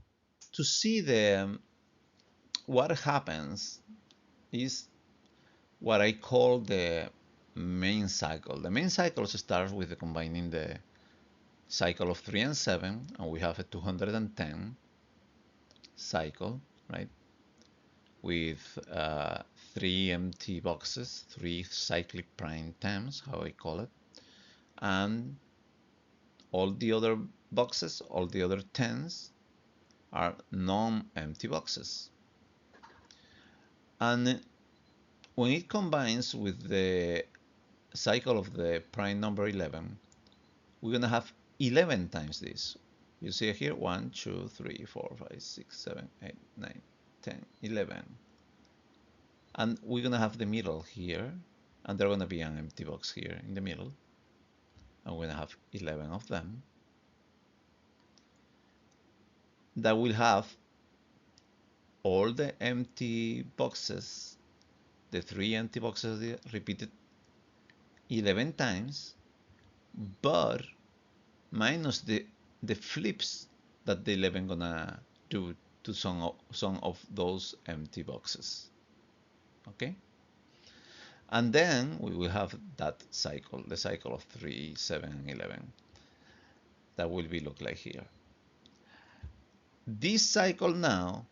to see the what happens is what I call the main cycle. The main cycle starts with combining the cycle of 3 and 7, and we have a 210 cycle, right? With 3 empty boxes, 3 cyclic prime terms, how I call it, and all the other boxes, all the other tens are non-empty boxes. And when it combines with the cycle of the prime number 11, we're going to have 11 times this. You see here 1, 2, 3, 4, 5, 6, 7, 8, 9, 10, 11. And we're going to have the middle here, and there's going to be an empty box here in the middle. And we're going to have 11 of them. That will have all the empty boxes, the 3 empty boxes repeated 11 times, but minus the flips that the 11 gonna do to some of those empty boxes. Okay? And then we will have that cycle, the cycle of 3, 7, and 11. That will be look like here. This cycle now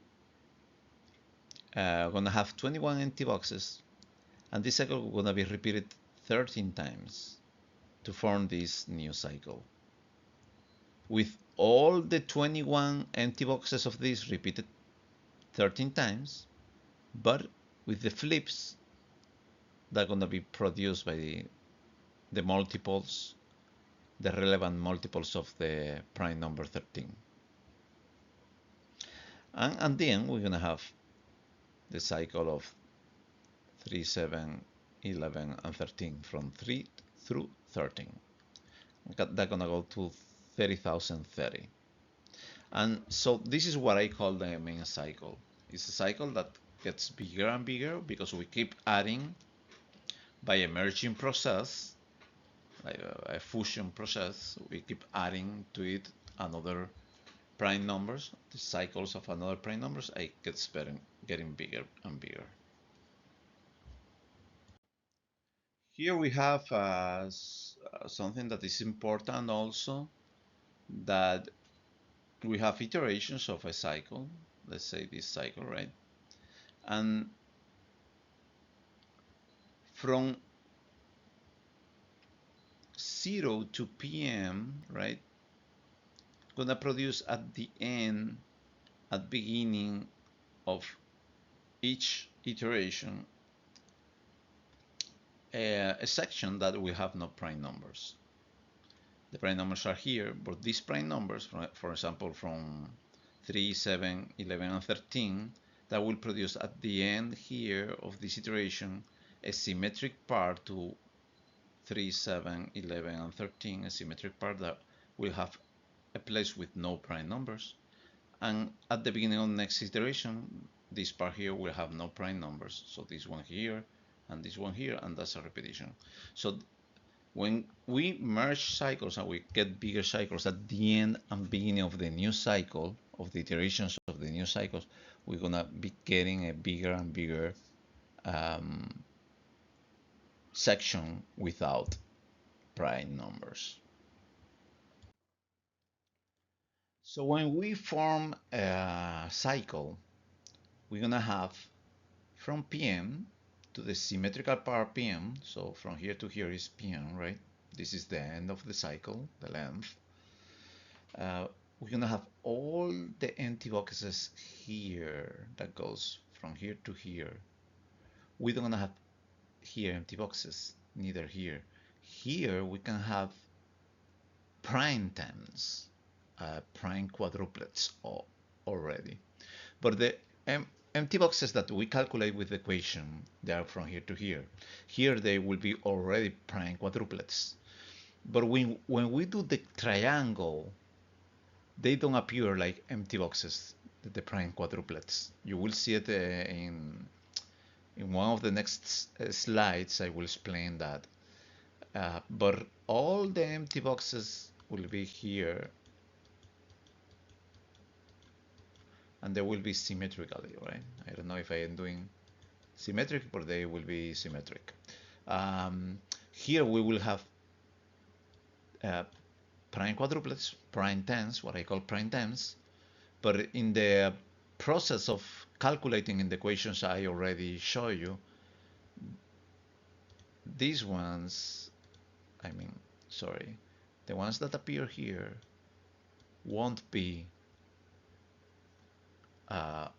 gonna have 21 empty boxes, and this cycle gonna be repeated 13 times to form this new cycle. With all the 21 empty boxes of this repeated 13 times, but with the flips that are going to be produced by the multiples, the relevant multiples of the prime number 13. And then we're going to have the cycle of 3, 7, 11, and 13 from 3 through 13. That's going to go to 30,030. And so this is what I call the main cycle. It's a cycle that gets bigger and bigger because we keep adding by a merging process, like a fusion process. We keep adding to it another prime numbers, the cycles of another prime numbers. It gets getting bigger and bigger. Here we have something that is important also, that we have iterations of a cycle. Let's say this cycle, right? And from 0 to PM, right, gonna produce at the end, at beginning of each iteration a section that we have no prime numbers. The prime numbers are here, but these prime numbers, for example, from 3, 7, 11, and 13, that will produce at the end here of this iteration a symmetric part to 3, 7, 11, and 13, a symmetric part that will have a place with no prime numbers. And at the beginning of the next iteration, this part here will have no prime numbers. So this one here, and this one here, and that's a repetition. So when we merge cycles and we get bigger cycles at the end and beginning of the new cycle, of the iterations of the new cycles, we're gonna be getting a bigger and bigger section without prime numbers. So when we form a cycle, we're gonna have from PM to the symmetrical part PM, so from here to here is PM, right? This is the end of the cycle, the length. We're gonna have all the empty boxes here that goes from here to here. We don't gonna have here empty boxes, neither here. Here we can have prime tens, prime quadruplets already. But the empty boxes that we calculate with the equation, they are from here to here. Here they will be already prime quadruplets. But when we do the triangle, they don't appear like empty boxes, the prime quadruplets. You will see it in one of the next slides. I will explain that. But all the empty boxes will be here, and they will be symmetrically, right? I don't know if I am doing symmetric, but they will be symmetric. Here we will have prime quadruplets, prime tens, what I call prime tens, but in the process of calculating in the equations I already show you, these ones, the ones that appear here won't be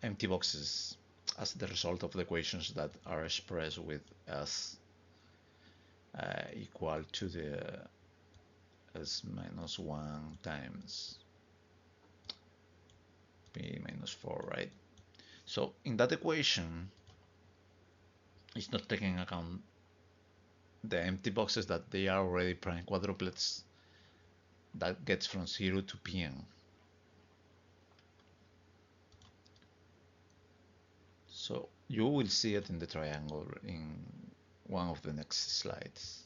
empty boxes as the result of the equations that are expressed with S equal to the S minus 1 times P minus 4, right? So in that equation, it's not taking account the empty boxes that they are already prime quadruplets that gets from 0 to Pn. So you will see it in the triangle in one of the next slides.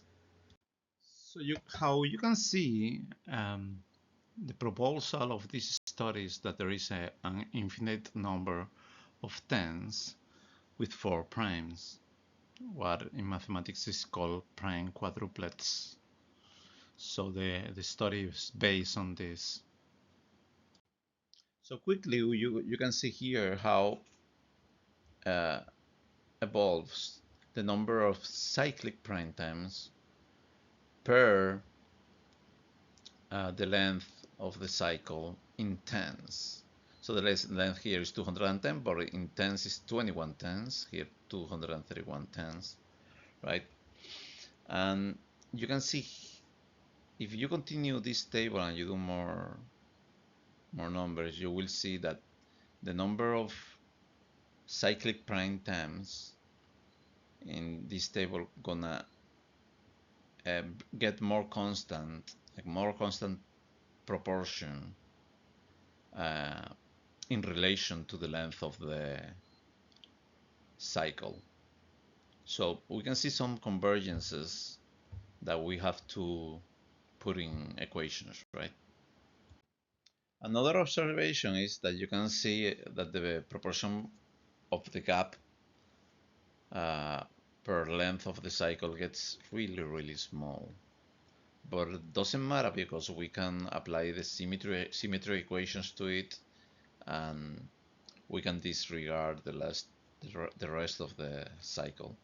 So how you can see the proposal of this study is that there is an infinite number of tens with 4 primes, what in mathematics is called prime quadruplets. So the study is based on this. So quickly you can see here how evolves the number of cyclic prime times per the length of the cycle in tens. So the length here is 210, but in tens is 21 tens, here 231 tens, right? And you can see if you continue this table and you do more numbers, you will see that the number of cyclic prime times in this table gonna get more constant, like more constant proportion in relation to the length of the cycle. So we can see some convergences that we have to put in equations, right? Another observation is that you can see that the proportion of the gap per length of the cycle gets really small. But it doesn't matter because we can apply the symmetry equations to it, and we can disregard the rest of the cycle.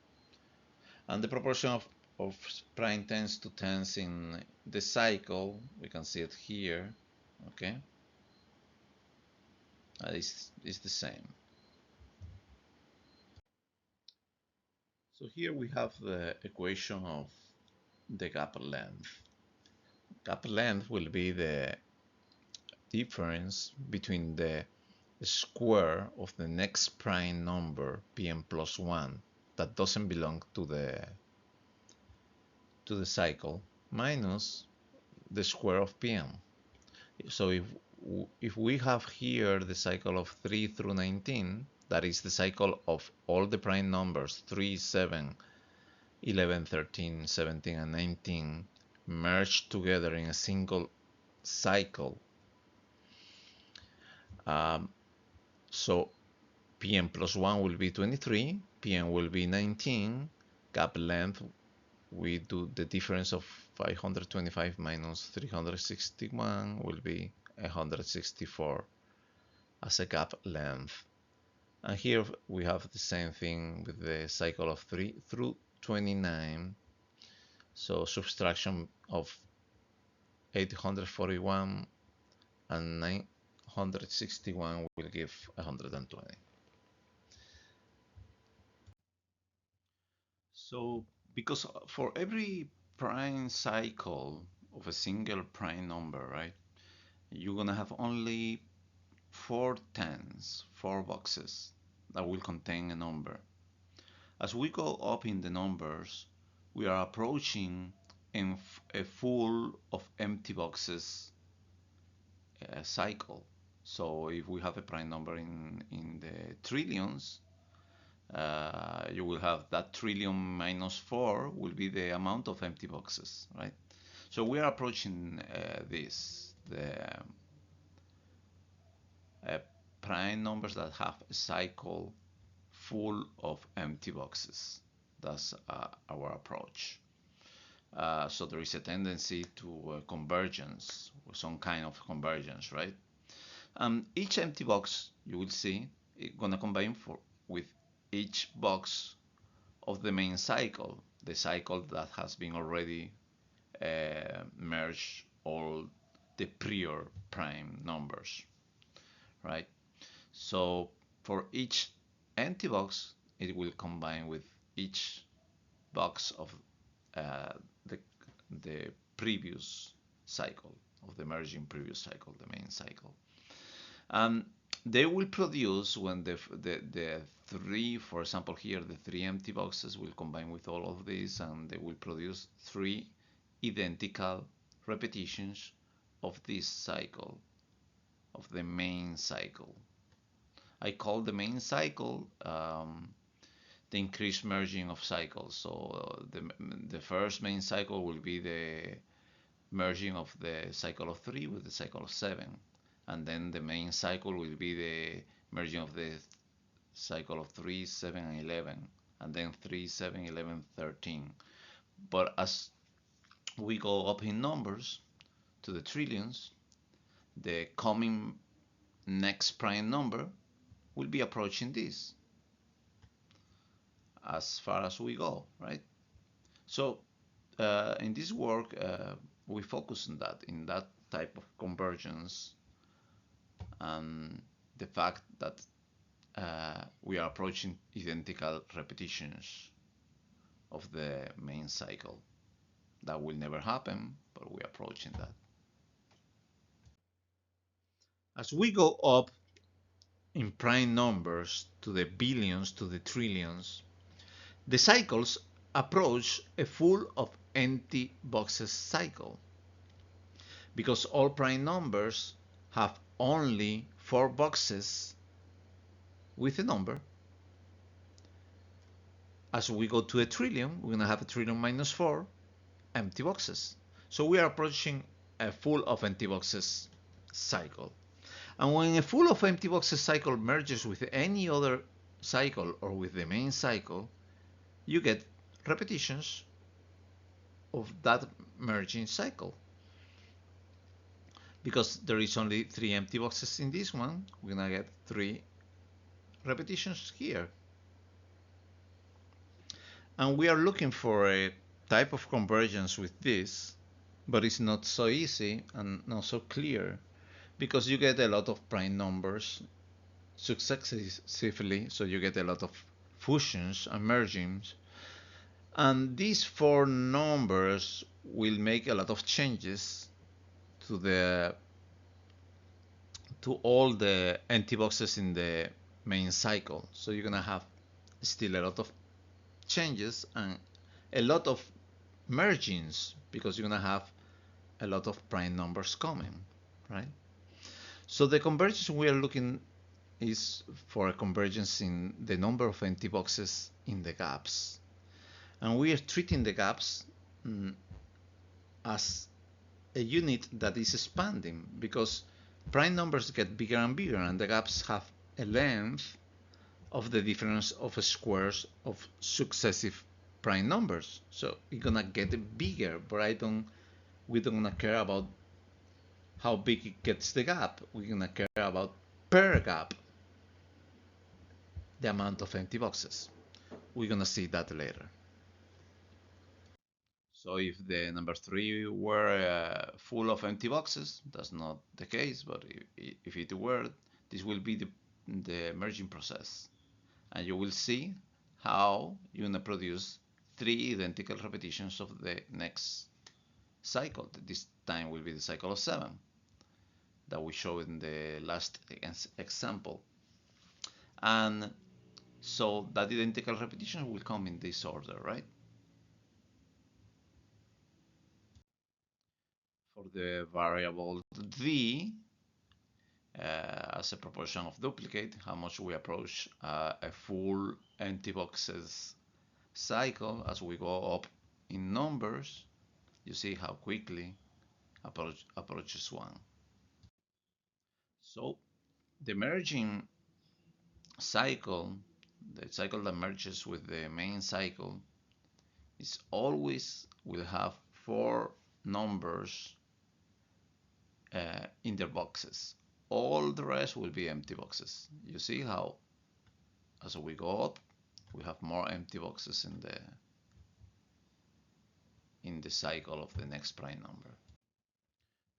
And the proportion of prime tens to tens in the cycle, we can see it here, okay? Is the same. So here we have the equation of the gap length. Gap length will be the difference between the square of the next prime number Pn plus 1 that doesn't belong to the cycle minus the square of Pn. So if we have here the cycle of 3 through 19, that is the cycle of all the prime numbers 3, 7, 11, 13, 17, and 19 merged together in a single cycle. So Pn plus 1 will be 23, Pn will be 19, gap length, we do the difference of 525 minus 361 will be 164 as a gap length. And here we have the same thing with the cycle of 3 through 29. So subtraction of 841 and 961 will give 120. So because for every prime cycle of a single prime number, right, you're gonna have only 4 boxes that will contain a number. As we go up in the numbers, we are approaching a full of empty boxes cycle. So if we have a prime number in the trillions, you will have that trillion minus 4 will be the amount of empty boxes, right? So we are approaching the prime numbers that have a cycle full of empty boxes. That's our approach. So there is a tendency to convergence, or some kind of convergence, right? Each empty box, you will see, it's gonna combine with each box of the main cycle, the cycle that has been already merged all the prior prime numbers, right? So for each empty box, it will combine with each box of uh, the, the previous cycle, of the merging previous cycle, the main cycle. They will produce when the three, for example here, the 3 empty boxes will combine with all of these, and they will produce 3 identical repetitions of this cycle, of the main cycle. I call the main cycle the increased merging of cycles. So the first main cycle will be the merging of the cycle of 3 with the cycle of 7. And then the main cycle will be the merging of the cycle of 3, 7, and 11. And then 3, 7, 11, 13. But as we go up in numbers to the trillions, the coming next prime number will be approaching this as far as we go, right? So in this work, we focus on that, in that type of convergence, and the fact that we are approaching identical repetitions of the main cycle. That will never happen, but we're approaching that. As we go up in prime numbers to the billions, to the trillions, the cycles approach a full of empty boxes cycle, because all prime numbers have only 4 boxes with a number. As we go to a trillion, we're going to have a trillion minus 4 empty boxes. So we are approaching a full of empty boxes cycle. And when a full of empty boxes cycle merges with any other cycle or with the main cycle, you get repetitions of that merging cycle. Because there is only 3 empty boxes in this one, we're gonna get 3 repetitions here. And we are looking for a type of convergence with this, but it's not so easy and not so clear, because you get a lot of prime numbers successively, so you get a lot of fusions and mergings, And these four numbers will make a lot of changes to all the empty boxes in the main cycle. So you're gonna have still a lot of changes and a lot of mergings because you're gonna have a lot of prime numbers coming, right? So the convergence we are looking is for a convergence in the number of empty boxes in the gaps. And we are treating the gaps as a unit that is expanding because prime numbers get bigger and bigger and the gaps have a length of the difference of squares of successive prime numbers. So it's gonna get bigger, but we don't gonna care about how big it gets the gap. We're gonna care about per gap the amount of empty boxes. We're gonna see that later. So if the number 3 were full of empty boxes, that's not the case, but if it were, this will be the merging process. And you will see how you're gonna produce 3 identical repetitions of the next cycle. This time will be the cycle of 7 that we showed in the last example. And so that identical repetition will come in this order, right? For the variable d, as a proportion of duplicate, how much we approach a full empty boxes cycle as we go up in numbers, you see how quickly approaches 1. So the merging cycle, the cycle that merges with the main cycle, is always will have 4 numbers in their boxes. All the rest will be empty boxes. You see how as we go up, we have more empty boxes in the cycle of the next prime number.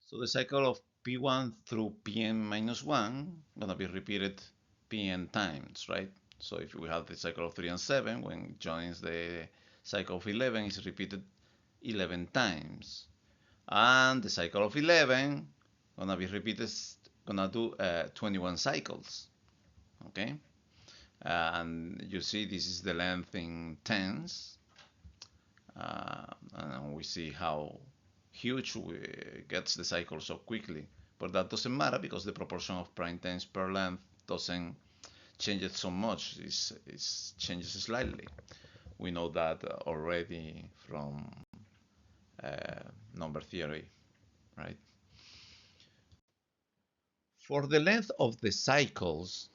So the cycle of P1 through Pn minus 1 gonna be repeated Pn times, right? So if we have the cycle of 3 and 7, when it joins the cycle of 11, is repeated 11 times. And the cycle of 11 gonna be repeated, gonna do 21 cycles, okay? And you see this is the length in tens, and we see how huge gets the cycle so quickly. But that doesn't matter because the proportion of prime tens per length doesn't change it so much. It changes slightly. We know that already from number theory, right? For the length of the cycles,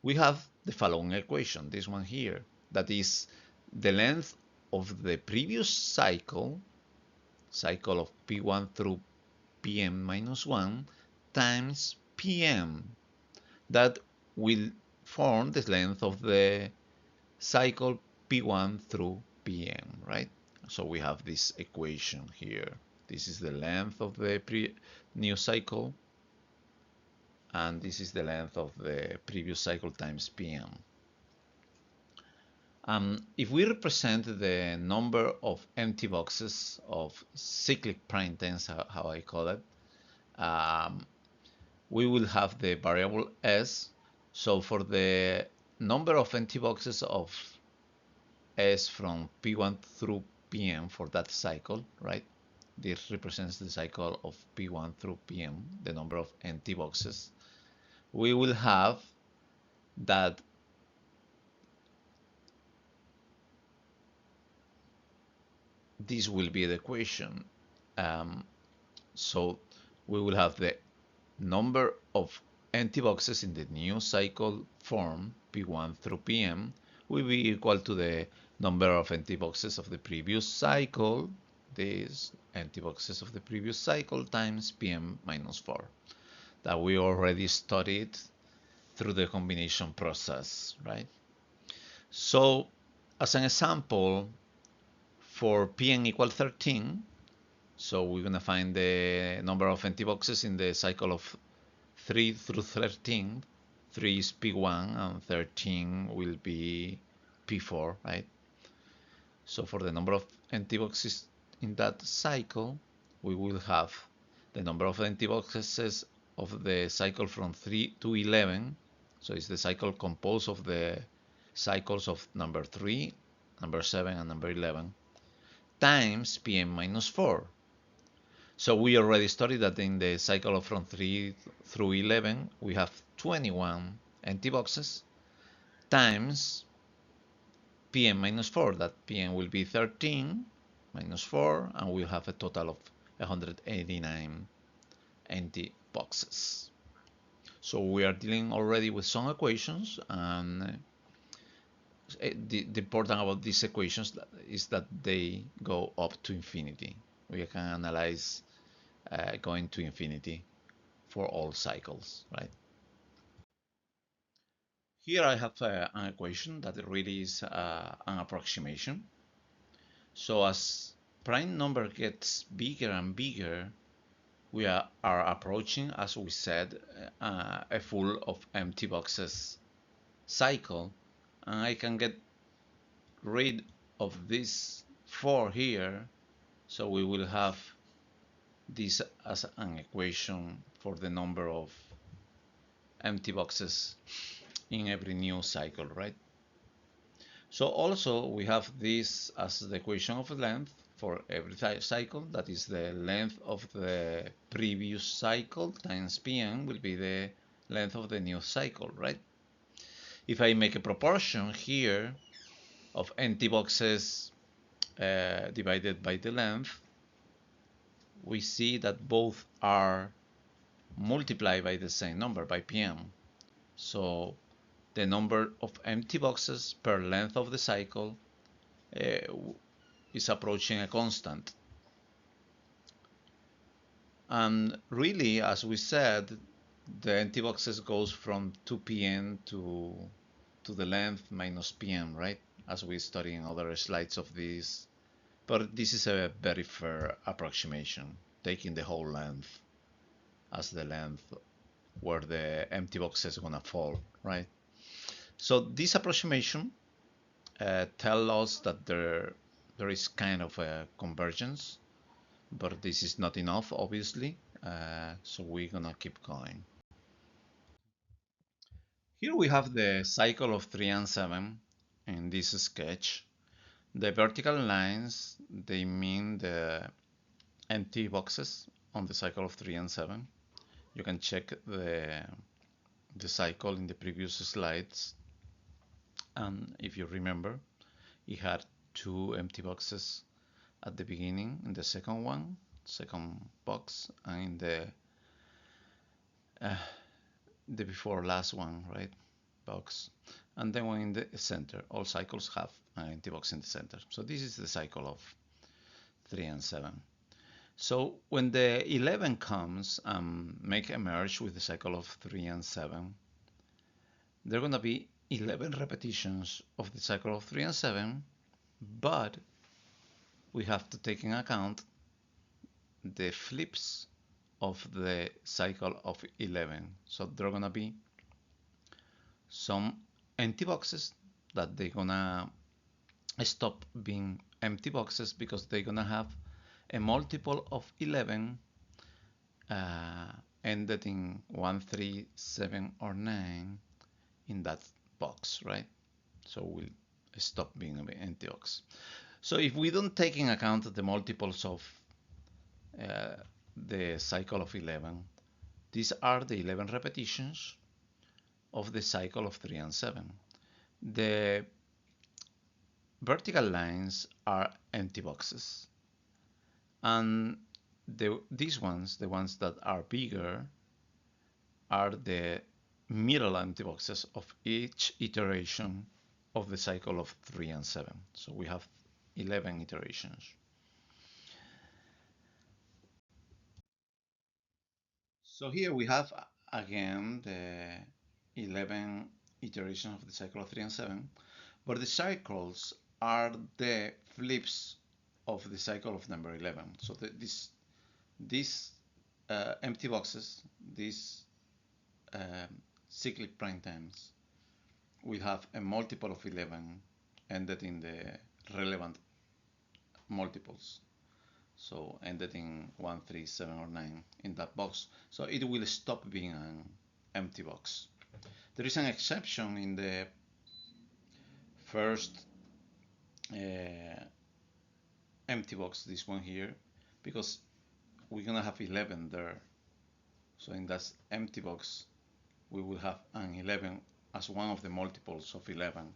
we have the following equation, this one here, that is the length of the previous cycle, cycle of P1 through Pm minus 1, times Pm. That will form the length of the cycle P1 through Pm, right? So we have this equation here. This is the length of the new cycle, and this is the length of the previous cycle times Pm. If we represent the number of empty boxes of cyclic prime tens, how I call it, we will have the variable s. So for the number of empty boxes of s from P1 through Pm for that cycle, right? This represents the cycle of P1 through Pm, the number of empty boxes. We will have that this will be the equation. So we will have the number of empty boxes in the new cycle form P1 through Pm will be equal to the number of empty boxes of the previous cycle, these empty boxes of the previous cycle, times Pm minus 4 that we already studied through the combination process, right? So as an example, for Pn equal 13, so we're gonna find the number of empty boxes in the cycle of 3 through 13. 3 is P1 and 13 will be P4, right? So for the number of empty boxes in that cycle, we will have the number of empty boxes of the cycle from 3 to 11. So it's the cycle composed of the cycles of number 3, number 7, and number 11 times Pm minus 4. So we already studied that in the cycle of from 3 through 11, we have 21 empty boxes times Pm minus 4. That Pm will be 13 minus 4, and we'll have a total of 189 empty boxes. So we are dealing already with some equations, and the important about these equations is that they go up to infinity. We can analyze going to infinity for all cycles, right? Here I have an equation that really is an approximation. So as prime number gets bigger and bigger, we are approaching, as we said, a full of empty boxes cycle, and I can get rid of this 4 here, so we will have this as an equation for the number of empty boxes in every new cycle, right? So also we have this as the equation of length for every cycle. That is the length of the previous cycle times Pn will be the length of the new cycle, right? If I make a proportion here of empty boxes divided by the length, we see that both are multiplied by the same number, by Pm. So the number of empty boxes per length of the cycle is approaching a constant. And really, as we said, the empty boxes goes from 2pm to the length minus pm, right? As we study in other slides of this. But this is a very fair approximation, taking the whole length as the length where the empty box is gonna fall, right? So this approximation tells us that there is kind of a convergence, but this is not enough, obviously. So we're gonna keep going. Here we have the cycle of 3 and 7 in this sketch. The vertical lines, they mean the empty boxes on the cycle of 3 and 7. You can check the cycle in the previous slides, and if you remember, it had 2 empty boxes at the beginning in the second box, and in the before last one, right, box, and then one in the center. All cycles have an empty box in the center. So this is the cycle of 3 and 7. So when the 11 comes and make a merge with the cycle of 3 and 7, there are going to be 11 repetitions of the cycle of 3 and 7, but we have to take in account the flips of the cycle of 11. So there are going to be some empty boxes that they're going to stop being empty boxes because they're going to have a multiple of 11 ended in 1, 3, 7, or 9 in that box, right? So we'll stop being an empty box. So if we don't take in account the multiples of the cycle of 11, these are the 11 repetitions of the cycle of 3 and 7. The vertical lines are empty boxes, and these ones, the ones that are bigger, are the middle empty boxes of each iteration of the cycle of 3 and 7. So we have 11 iterations. So here we have again the 11 iterations of the cycle of 3 and 7, but the cycles are the flips of the cycle of number 11. So these empty boxes, these cyclic prime times, we have a multiple of 11 ended in the relevant multiples. So ended in 1, 3, 7, or 9 in that box. So it will stop being an empty box. There is an exception in the first empty box, this one here, because we're gonna have 11 there. So in that empty box, we will have an 11 as one of the multiples of 11.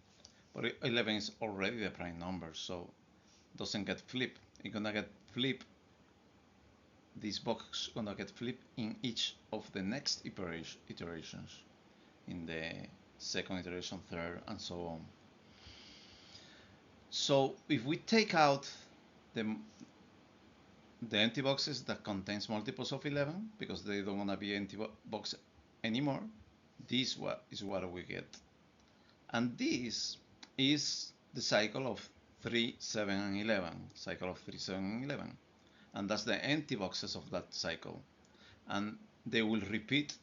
But 11 is already the prime number, so it doesn't get flipped. It's gonna get flipped. This box gonna get flipped in each of the next iterations, in the second iteration, third, and so on. So if we take out the empty boxes that contains multiples of 11, because they don't want to be empty box anymore, this is what we get. And this is the cycle of 3, 7, and 11. Cycle of 3, 7, and 11. And that's the empty boxes of that cycle. And they will repeat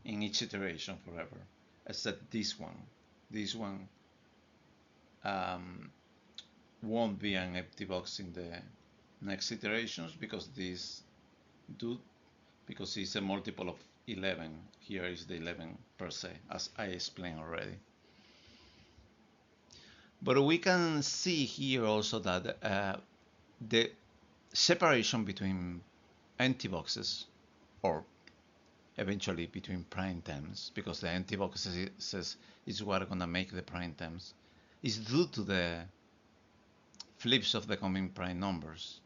in each iteration forever, except this one. This one won't be an empty box in the next iterations, because this do, because it's a multiple of 11. Here is the 11 per se, as I explained already. But we can see here also that the separation between empty boxes, or eventually between prime terms, because the empty boxes is what are gonna make the prime terms, is due to the flips of the coming prime numbers.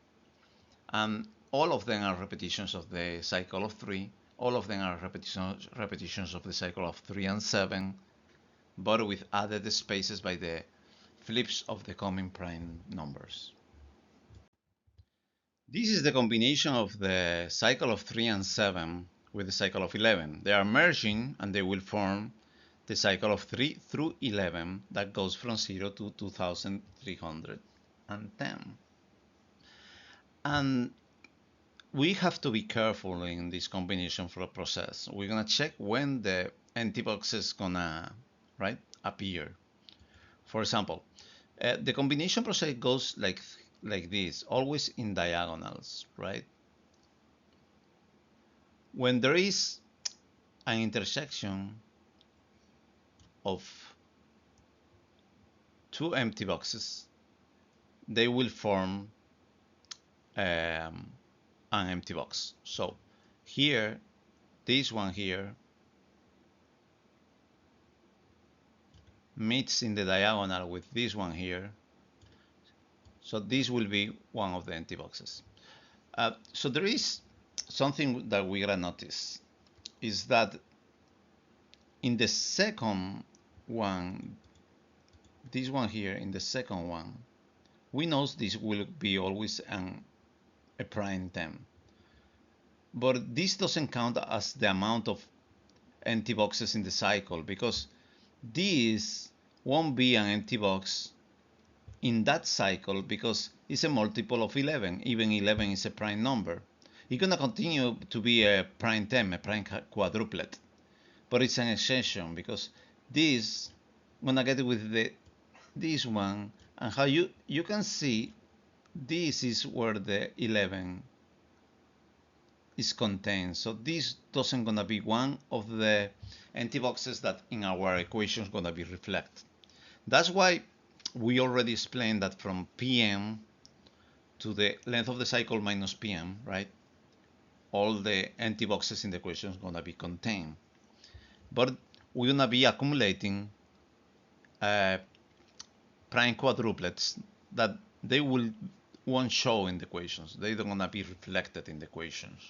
And all of them are repetitions of the cycle of 3. All of them are repetitions of the cycle of 3 and 7, but with added spaces by the flips of the coming prime numbers. This is the combination of the cycle of 3 and 7 with the cycle of 11. They are merging and they will form the cycle of 3 through 11 that goes from 0 to 2310. And we have to be careful in this combination for a process. We're gonna check when the empty box is gonna appear. For example, the combination process goes like this, always in diagonals, right? When there is an intersection of two empty boxes, they will form an empty box. So here, this one here meets in the diagonal with this one here. So this will be one of the empty boxes. So there is something that we gotta notice, is that in the second one, this one here, in the second one, we know this will be always a prime term. But this doesn't count as the amount of empty boxes in the cycle, because this won't be an empty box in that cycle, because it's a multiple of 11. Even 11 is a prime number. It's gonna continue to be a prime term, a prime quadruplet, but it's an exception, because this gonna get with this one, and how you can see this is where the 11 is contained. So this doesn't gonna be one of the empty boxes that in our equation is gonna be reflected. That's why we already explained that from PM to the length of the cycle minus PM, right? All the empty boxes in the equation is gonna be contained. But we're gonna be accumulating prime quadruplets that they won't show in the equations. They're gonna be reflected in the equations.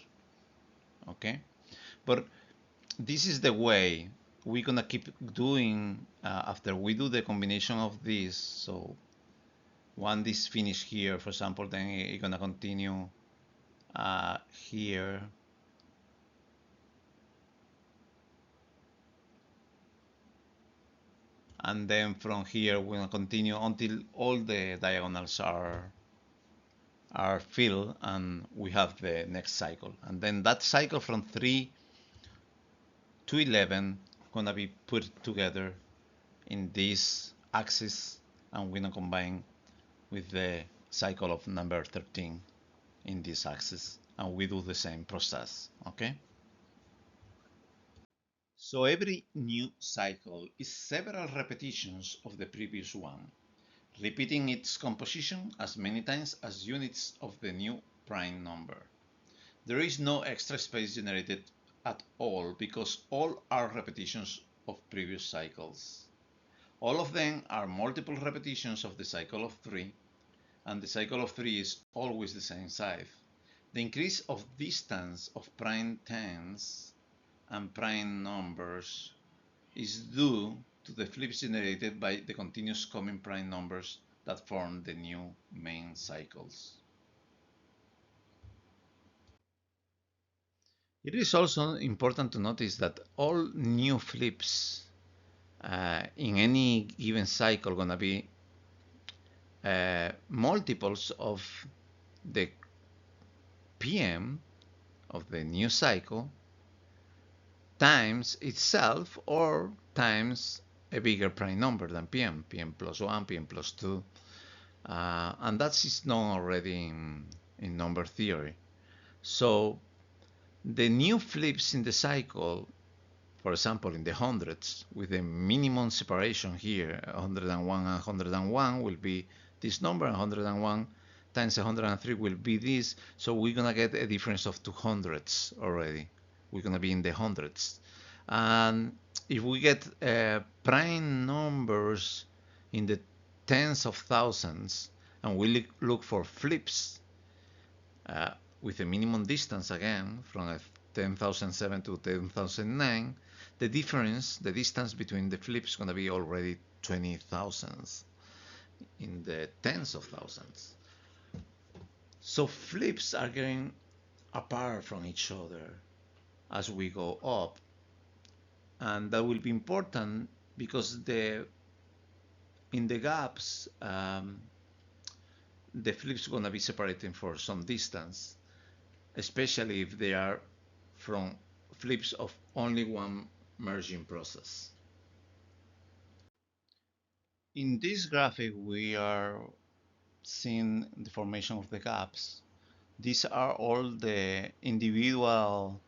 Okay, but this is the way we're gonna keep doing after we do the combination of these. So when this finish here, for example, then it's gonna continue here. And then from here we're gonna continue until all the diagonals are filled, and we have the next cycle. And then that cycle from 3 to 11 gonna be put together in this axis, and we're gonna combine with the cycle of number 13 in this axis, and we do the same process, okay? So every new cycle is several repetitions of the previous one, repeating its composition as many times as units of the new prime number. There is no extra space generated at all because all are repetitions of previous cycles. All of them are multiple repetitions of the cycle of 3, and the cycle of 3 is always the same size. The increase of distance of prime tens and prime numbers is due to the flips generated by the continuous coming prime numbers that form the new main cycles. It is also important to notice that all new flips in any given cycle are going to be multiples of the PM of the new cycle times itself or times a bigger prime number than PM, PM plus 1, PM plus 2. And that is known already in number theory. So the new flips in the cycle, for example, in the hundreds, with the minimum separation here, 101 and 101 will be this number, and 101 times 103 will be this. So we're going to get a difference of 200s already. We're going to be in the hundreds. And if we get prime numbers in the tens of thousands, and we look for flips with a minimum distance again from 10,007 to 10,009, the difference, the distance between the flips is going to be already 20,000 in the tens of thousands. So flips are getting apart from each other as we go up, and that will be important because in the gaps the flips are going to be separating for some distance, especially if they are from flips of only one merging process. In this graphic we are seeing the formation of the gaps. These are all the individual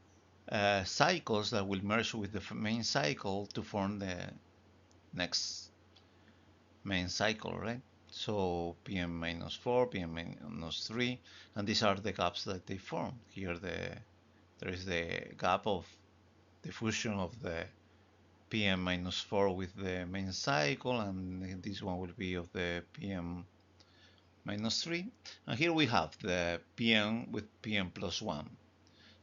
cycles that will merge with the main cycle to form the next main cycle, right? So PM minus 4, PM minus 3, and these are the gaps that they form. Here there is the gap of the fusion of the PM minus 4 with the main cycle, and this one will be of the PM minus 3. And here we have the PM with PM plus 1.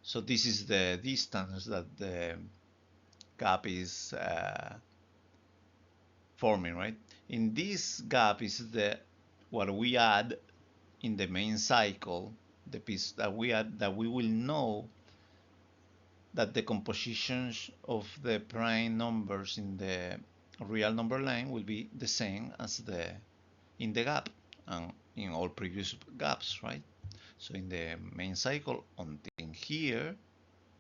So this is the distance that the gap is forming, right? In this gap is what we add in the main cycle, the piece that we add, that we will know that the compositions of the prime numbers in the real number line will be the same as in the gap and in all previous gaps, right? So in the main cycle, until here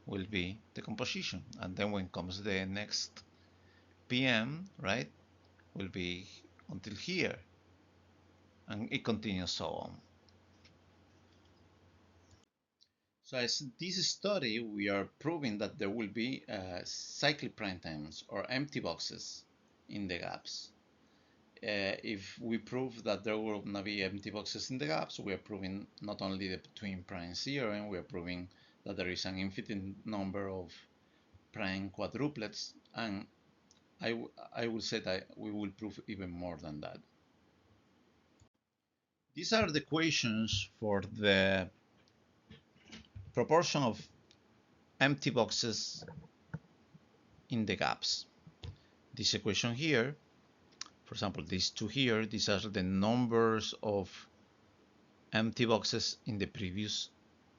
will be the composition, and then when comes the next PM, right, will be until here, and it continues so on. So as this study, we are proving that there will be cyclic prime times or empty boxes in the gaps. If we prove that there will not be empty boxes in the gaps, we are proving not only the twin prime theorem, we are proving that there is an infinite number of prime quadruplets, and I will say that we will prove even more than that. These are the equations for the proportion of empty boxes in the gaps. This equation here, for example, these two here, these are the numbers of empty boxes in the previous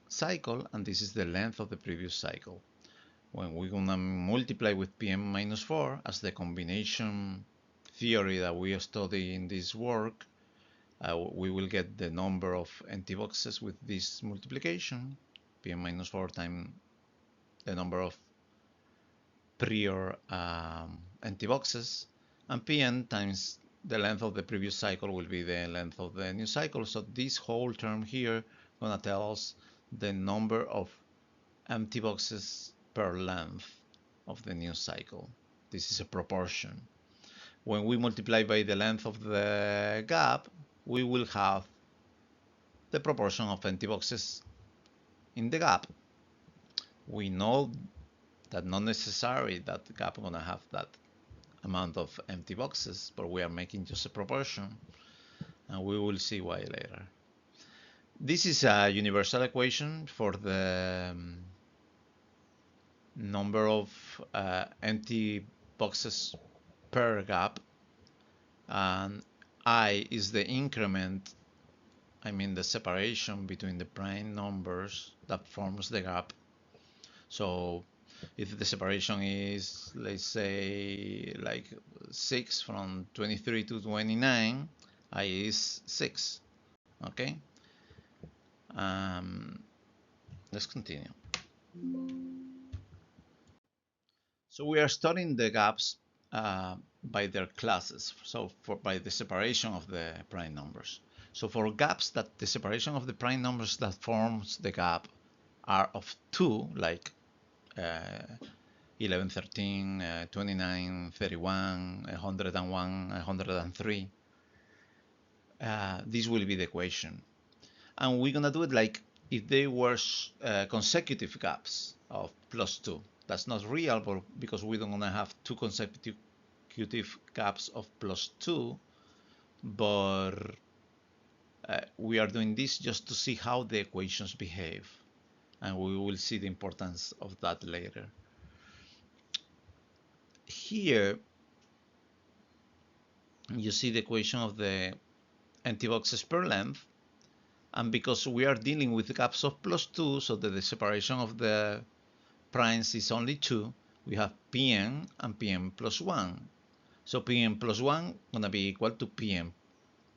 cycle, and this is the length of the previous cycle. When we're gonna multiply with PM minus 4 as the combination theory that we study in this work, we will get the number of empty boxes with this multiplication, PM minus 4 times the number of prior empty boxes, and Pn times the length of the previous cycle will be the length of the new cycle. So this whole term here gonna tell us the number of empty boxes per length of the new cycle. This is a proportion. When we multiply by the length of the gap, we will have the proportion of empty boxes in the gap. We know that not necessarily that the gap gonna have that amount of empty boxes, but we are making just a proportion, and we will see why later. This is a universal equation for the number of empty boxes per gap, and I is the increment, I mean the separation between the prime numbers that forms the gap. So if the separation is, let's say, like 6 from 23 to 29, I is 6. Okay? Let's continue. So we are studying the gaps by their classes, so by the separation of the prime numbers. So for gaps that the separation of the prime numbers that forms the gap are of 2, like 11, 13, 29, 31, 101, 103, this will be the equation. And we're gonna do it like if they were consecutive gaps of +2. That's not real, but because we don't want to have two consecutive gaps of +2, but we are doing this just to see how the equations behave, and we will see the importance of that later. Here you see the equation of the empty boxes per length, and because we are dealing with gaps of +2, so that the separation of the primes is only 2, we have Pn and Pn plus 1. So Pn plus 1 gonna be equal to Pn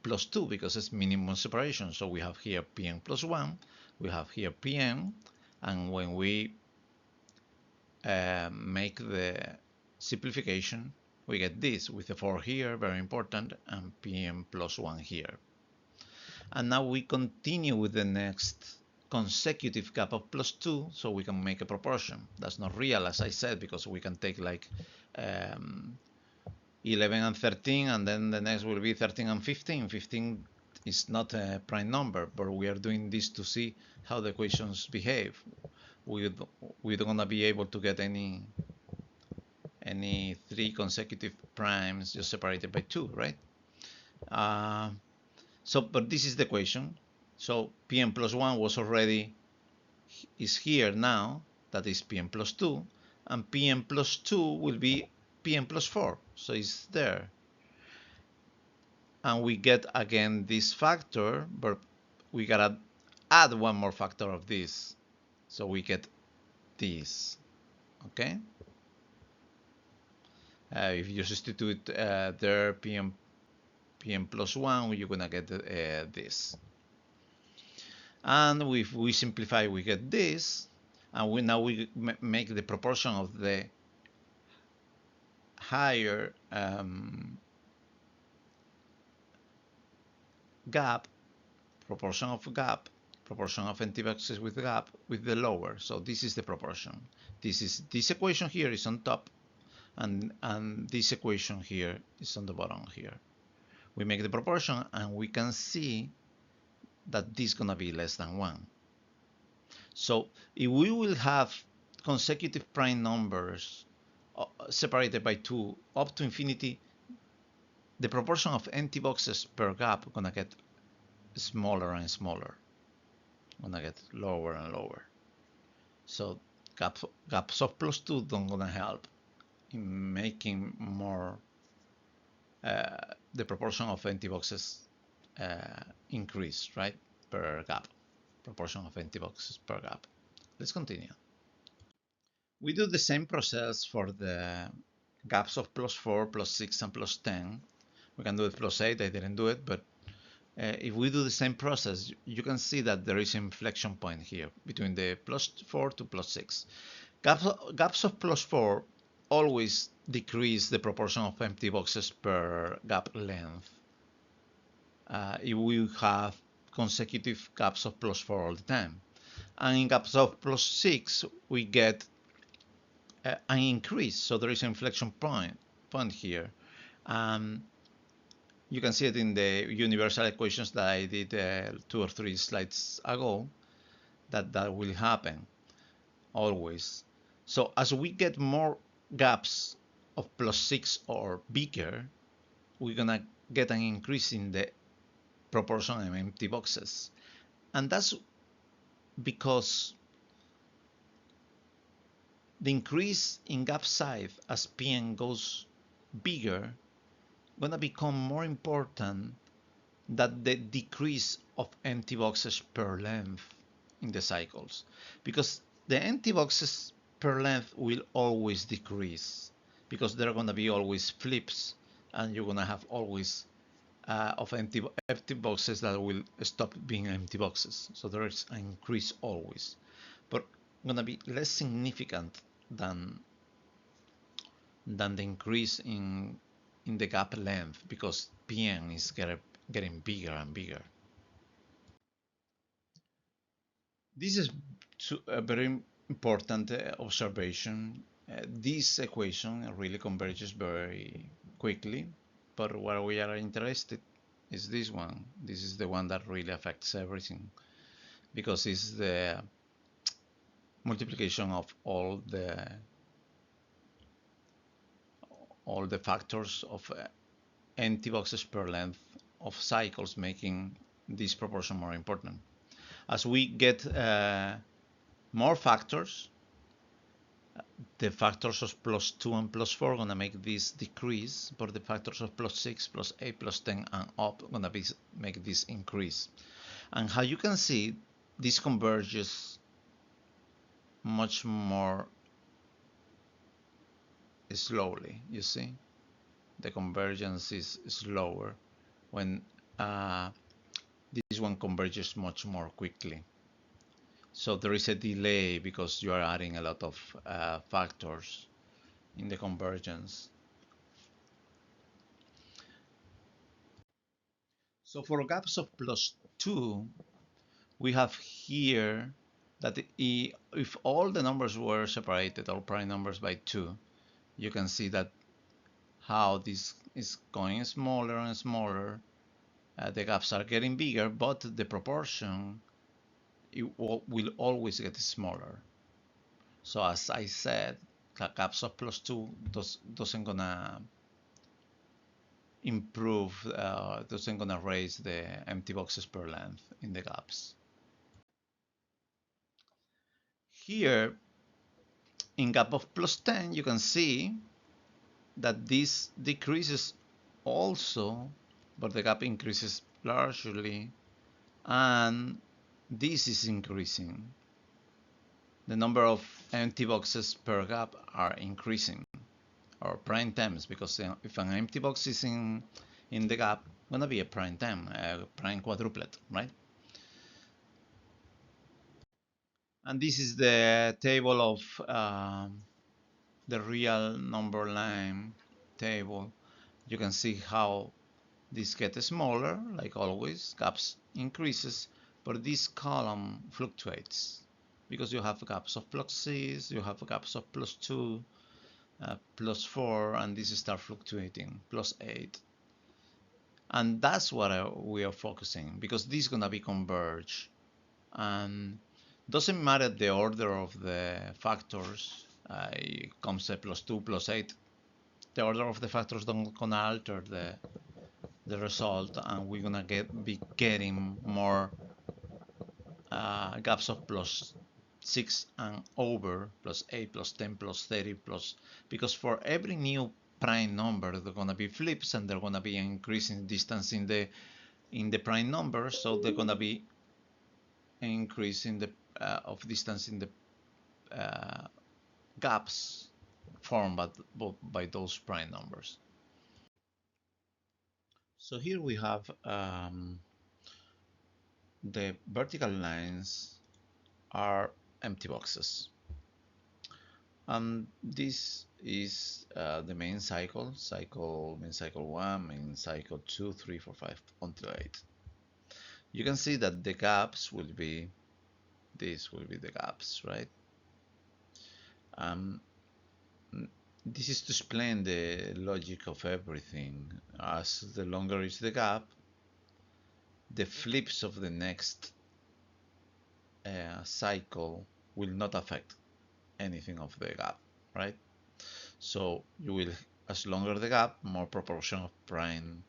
plus 2 because it's minimum separation. So we have here Pn plus 1, we have here Pn, and when we make the simplification, we get this with the 4 here, very important, and Pn plus 1 here. And now we continue with the next consecutive gap of +2, so we can make a proportion. That's not real, as I said, because we can take like 11 and 13, and then the next will be 13 and 15. 15 is not a prime number, but we are doing this to see how the equations behave. We don't gonna be able to get any 3 consecutive primes just separated by 2, right? But this is the equation. So Pn plus 1 was already, is here now, that is Pn plus 2, and Pn plus 2 will be Pn plus 4, so it's there. And we get again this factor, but we gotta add one more factor of this, so we get this, okay? If you substitute there Pn plus 1, you're gonna get this. And if we simplify, we get this, and now we make the proportion of the higher gap, proportion of empty boxes with gap, with the lower. So this is the proportion. This equation here is on top, and this equation here is on the bottom here. We make the proportion, and we can see that this is gonna be less than 1. So if we will have consecutive prime numbers separated by 2 up to infinity, the proportion of empty boxes per gap gonna get smaller and smaller, gonna get lower and lower. So gaps of +2 don't gonna help in making more the proportion of empty boxes increase, right, per gap, proportion of empty boxes per gap. Let's continue. We do the same process for the gaps of +4, +6, and +10. We can do it +8, I didn't do it, but if we do the same process, you can see that there is an inflection point here between the +4 to +6. Gaps of +4 always decrease the proportion of empty boxes per gap length if we have consecutive gaps of +4 all the time. And in gaps of +6, we get an increase. So there is an inflection point here. You can see it in the universal equations that I did 2 or 3 slides ago, that will happen always. So as we get more gaps of +6 or bigger, we're gonna get an increase in the proportion of empty boxes. And that's because the increase in gap size as Pn goes bigger gonna become more important than the decrease of empty boxes per length in the cycles, because the empty boxes per length will always decrease because there are gonna be always flips, and you're gonna have always of empty boxes that will stop being empty boxes. So there is an increase always, but gonna be less significant than the increase in the gap length, because Pn is getting bigger and bigger. This is a very important observation. This equation really converges very quickly, but where we are interested is this one. This is the one that really affects everything, because it's the multiplication of all the factors of empty boxes per length of cycles, making this proportion more important. As we get more factors, the factors of +2 and +4 are gonna make this decrease, but the factors of +6, +8, +10 and up are gonna make this increase. And how you can see, this converges much more slowly. You see, the convergence is slower when this one converges much more quickly. So there is a delay because you are adding a lot of factors in the convergence. So for gaps of +2, we have here that if all the numbers were separated, all prime numbers, by 2, you can see that how this is going smaller and smaller. The gaps are getting bigger, but the proportion will always get smaller. So as I said, gaps of +2 doesn't gonna improve, doesn't gonna raise the empty boxes per length in the gaps. Here, in gap of +10, you can see that this decreases also, but the gap increases largely, and this is increasing. The number of empty boxes per gap are increasing, or prime terms, because if an empty box is in the gap, gonna be a prime term, a prime quadruplet, right? And this is the table of the real number line table. You can see how this gets smaller, like always, gaps increases, but this column fluctuates because you have gaps of +6, you have gaps of +2, +4, and this start fluctuating, +8. And that's what we are focusing, because this is gonna be converged. And doesn't matter the order of the factors, it comes a +2, +8. The order of the factors don't gonna alter the result, and we're gonna be getting more gaps of +6 and over, +8, +10, +30, because for every new prime number there are gonna be flips, and they're gonna be increasing distance in the prime number, so they're gonna be increasing the of distance in the gaps formed by those prime numbers. So here we have the vertical lines are empty boxes. This is the main cycle, main cycle 1, main cycle 2, 3, 4, 5, until 8. You can see that the gaps will be, these will be the gaps, right? Um, this is to explain the logic of everything. As the longer is the gap, the flips of the next cycle will not affect anything of the gap, right? So you will, as longer the gap, more proportion of prime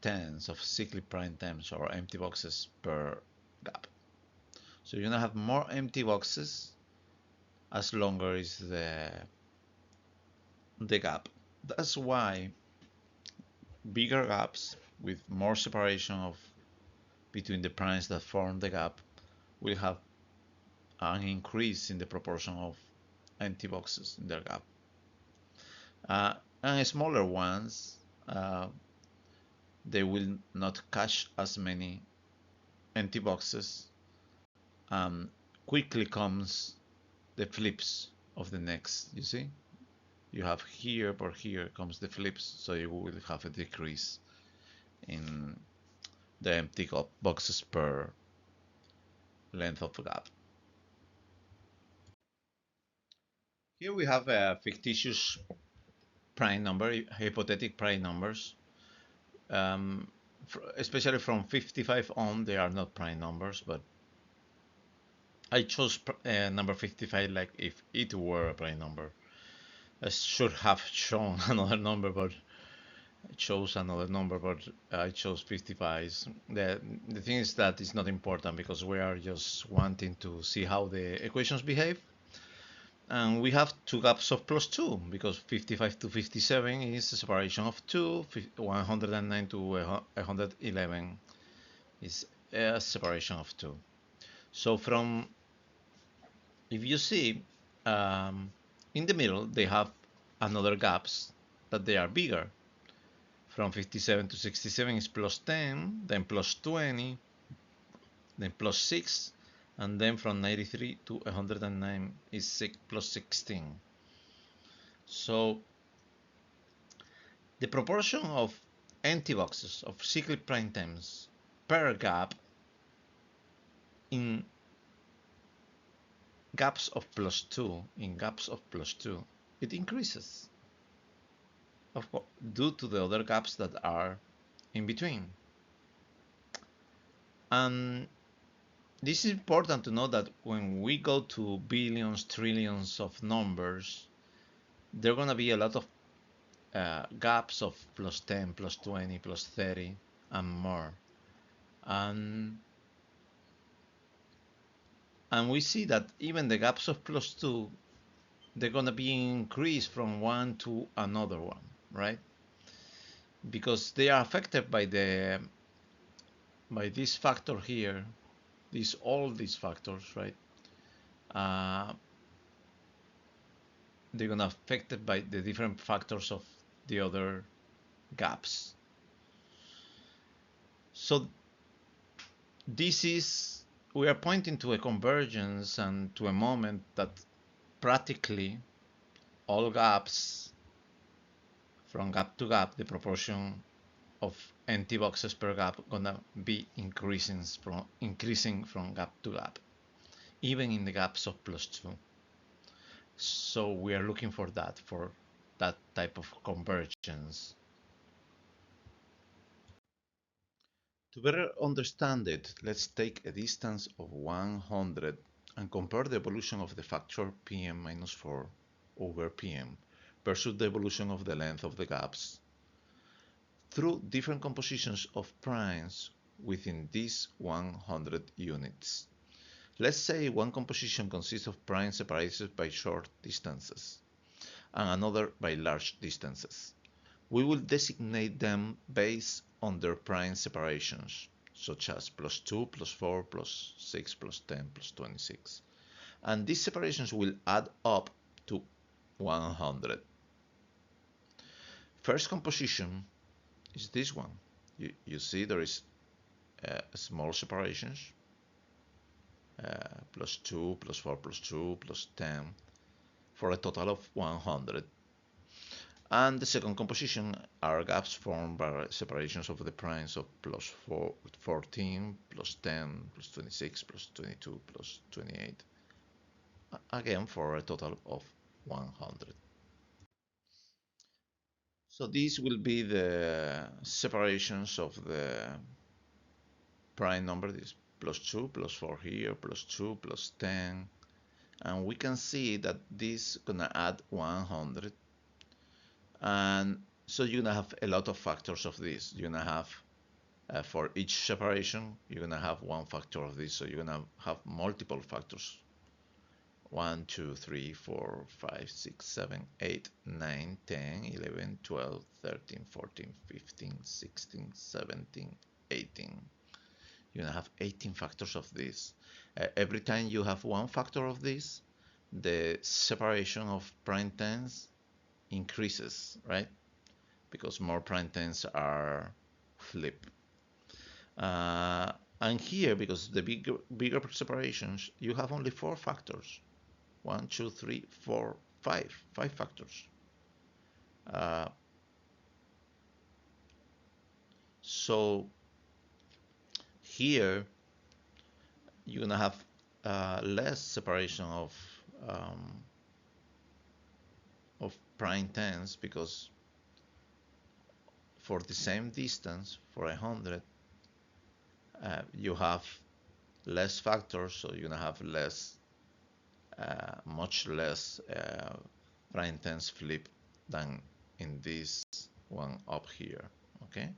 tens, of cyclic prime tens or empty boxes per gap. So you're gonna have more empty boxes as longer is the gap. That's why bigger gaps with more separation of between the primes that form the gap will have an increase in the proportion of empty boxes in their gap. And smaller ones, they will not catch as many empty boxes. Quickly comes the flips of the next, you see? You have here, but here comes the flips, so you will have a decrease in the empty boxes per length of the gap. Here we have a fictitious prime number, hypothetic prime numbers. Especially from 55 on, they are not prime numbers, but I chose number 55 like if it were a prime number. I should have shown another number, but I chose another number, but I chose 55. The thing is that it's not important because we are just wanting to see how the equations behave. And we have two gaps of plus 2 because 55 to 57 is a separation of 2, 109 to 111 is a separation of 2. So from, if you see, in the middle they have another gaps that they are bigger. From 57 to 67 is plus 10, then plus 20, then plus 6, and then from 93 to 109 is plus 16. So the proportion of empty boxes of cyclic prime terms per gap in gaps of plus 2, it increases, of course, due to the other gaps that are in between. And this is important to know that when we go to billions, trillions of numbers, there are going to be a lot of gaps of plus 10, plus 20, plus 30, and more. And we see that even the gaps of plus 2, they're going to be increased from one to another one, right? Because they are affected by this factor here, all these factors, right? They're going to affected by the different factors of the other gaps. So we are pointing to a convergence and to a moment that practically all gaps, from gap to gap, the proportion of empty boxes per gap gonna be increasing from gap to gap, even in the gaps of plus 2. So we are looking for that type of convergence. To better understand it, let's take a distance of 100 and compare the evolution of the factor Pm minus 4 over Pm versus the evolution of the length of the gaps through different compositions of primes within these 100 units. Let's say one composition consists of primes separated by short distances and another by large distances. We will designate them based on their prime separations, such as plus 2, plus 4, plus 6, plus 10, plus 26. And these separations will add up to 100. First composition is this one. You see there is small separations, plus 2, plus 4, plus 2, plus 10. for a total of 100. And the second composition are gaps formed by separations of the primes of plus 14, plus 10, plus 26, plus 22, plus 28. Again, for a total of 100. So these will be the separations of the prime number. This plus 2, plus 4 here, plus 2, plus 10. And we can see that this is gonna add 100. And so you're gonna have a lot of factors of this. You're gonna have for each separation, you're gonna have one factor of this. So you're gonna have multiple factors. 1, 2, 3, 4, 5, 6, 7, 8, 9, 10, 11, 12, 13, 14, 15, 16, 17, 18. You're gonna have 18 factors of this. Every time you have one factor of this, the separation of prime tens increases, right? Because more prime tens are flipped. And here, because the bigger separations, you have only 4 factors. 1, 2, 3, 4, 5. 5 factors. So here you're gonna have less separation of prime tens, because for the same distance, for 100, you have less factors, so you're gonna have much less prime tens flip than in this one up here. Okay.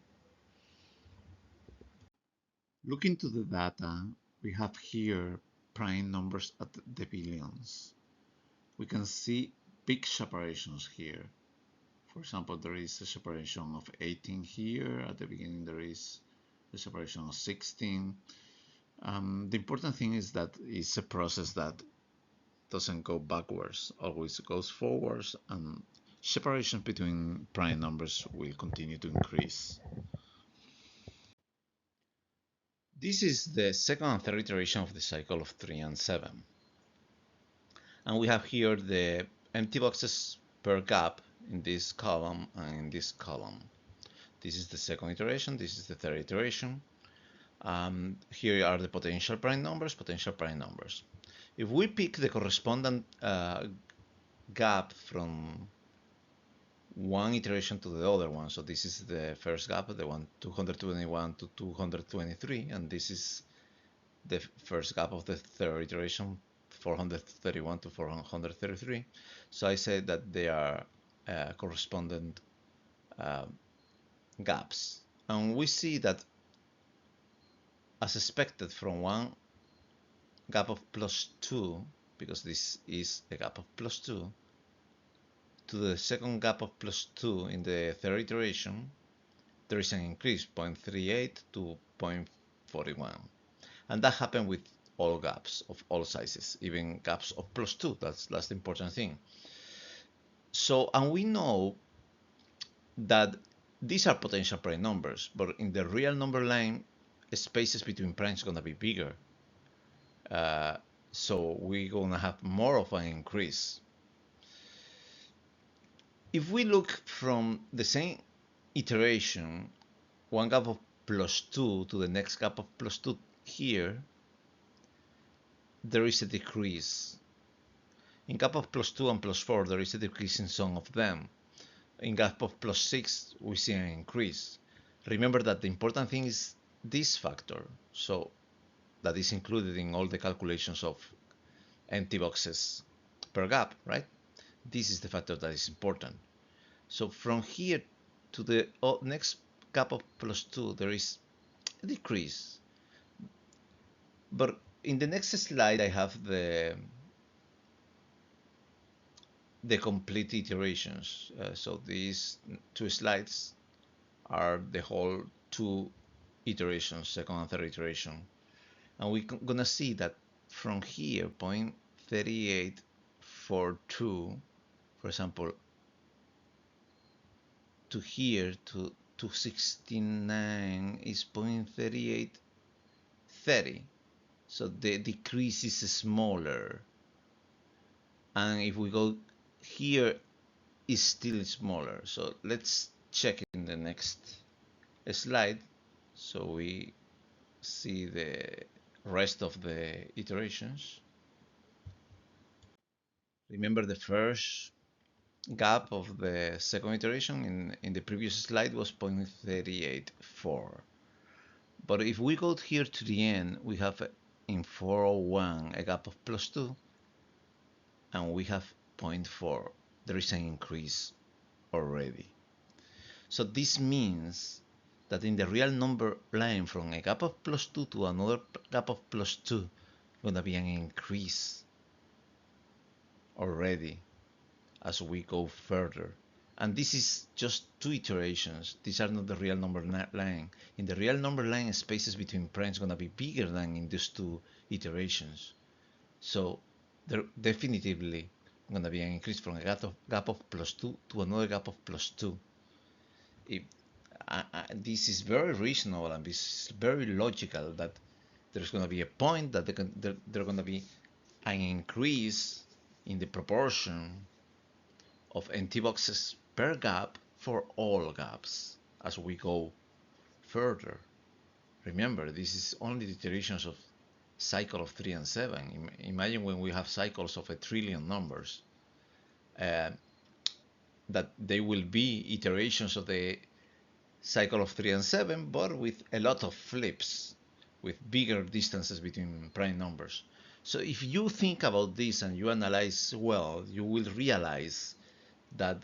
Looking to the data, we have here prime numbers at the billions. We can see big separations here. For example, there is a separation of 18 here. At the beginning, there is a separation of 16. The important thing is that it's a process that doesn't go backwards, always goes forwards, and separations between prime numbers will continue to increase. This is the second and third iteration of the cycle of 3 and 7. And we have here the empty boxes per gap in this column and in this column. This is the second iteration, this is the third iteration. Here are the potential prime numbers, If we pick the corresponding gap from one iteration to the other one, so this is the first gap, the one 221 to 223, and this is the first gap of the third iteration, 431 to 433. So I say that they are correspondent gaps. And we see that, as expected, from one gap of plus 2, because this is a gap of plus 2, to the second gap of plus 2 in the third iteration, there is an increase, 0.38 to 0.41. And that happened with all gaps of all sizes, even gaps of plus 2. That's the important thing. So, and we know that these are potential prime numbers, but in the real number line, spaces between primes are going to be bigger. So we're going to have more of an increase. If we look from the same iteration, one gap of plus 2 to the next gap of plus 2 here, there is a decrease. In gap of plus 2 and plus 4, there is a decrease in some of them. In gap of plus 6, we see an increase. Remember that the important thing is this factor, so that is included in all the calculations of empty boxes per gap, right? This is the factor that is important. So from here to the next gap of plus 2, there is a decrease. But in the next slide, I have the complete iterations. So these 2 slides are the whole 2 iterations, second and third iteration. And we're gonna see that from here, 0.3842, for example, to here to 269 is 0.3830. So the decrease is smaller. And if we go here is still smaller. So let's check in the next slide so we see the rest of the iterations. Remember the first gap of the second iteration in the previous slide was 0.384. But if we go here to the end, we have in 401 a gap of +2, and we have 0.4. There is an increase already. So this means that in the real number line from a gap of +2 to another gap of +2, gonna be an increase already as we go further. And this is just two iterations. These are not the real number line. In the real number line, spaces between primes gonna be bigger than in these two iterations. So there definitively gonna be an increase from a gap of +2 to another gap of +2. If, this is very reasonable and this is very logical that there's gonna be a point that there's gonna be an increase in the proportion of empty boxes per gap for all gaps as we go further. Remember, this is only the iterations of cycle of 3 and 7. Imagine when we have cycles of 1,000,000,000 numbers, that they will be iterations of the cycle of 3 and 7, but with a lot of flips, with bigger distances between prime numbers. So if you think about this and you analyze well, you will realize that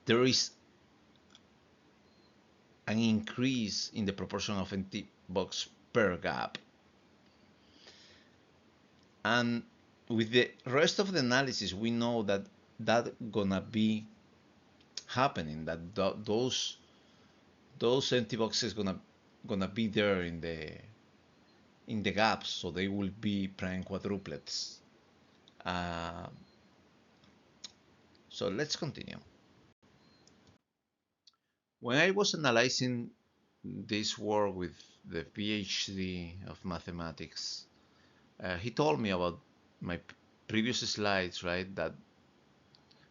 there is an increase in the proportion of empty box per gap. And with the rest of the analysis, we know that that's gonna be happening, that those empty boxes gonna be there in the gaps, so they will be prime quadruplets. So let's continue. When I was analyzing this work with the PhD of mathematics, he told me about my previous slides, right? That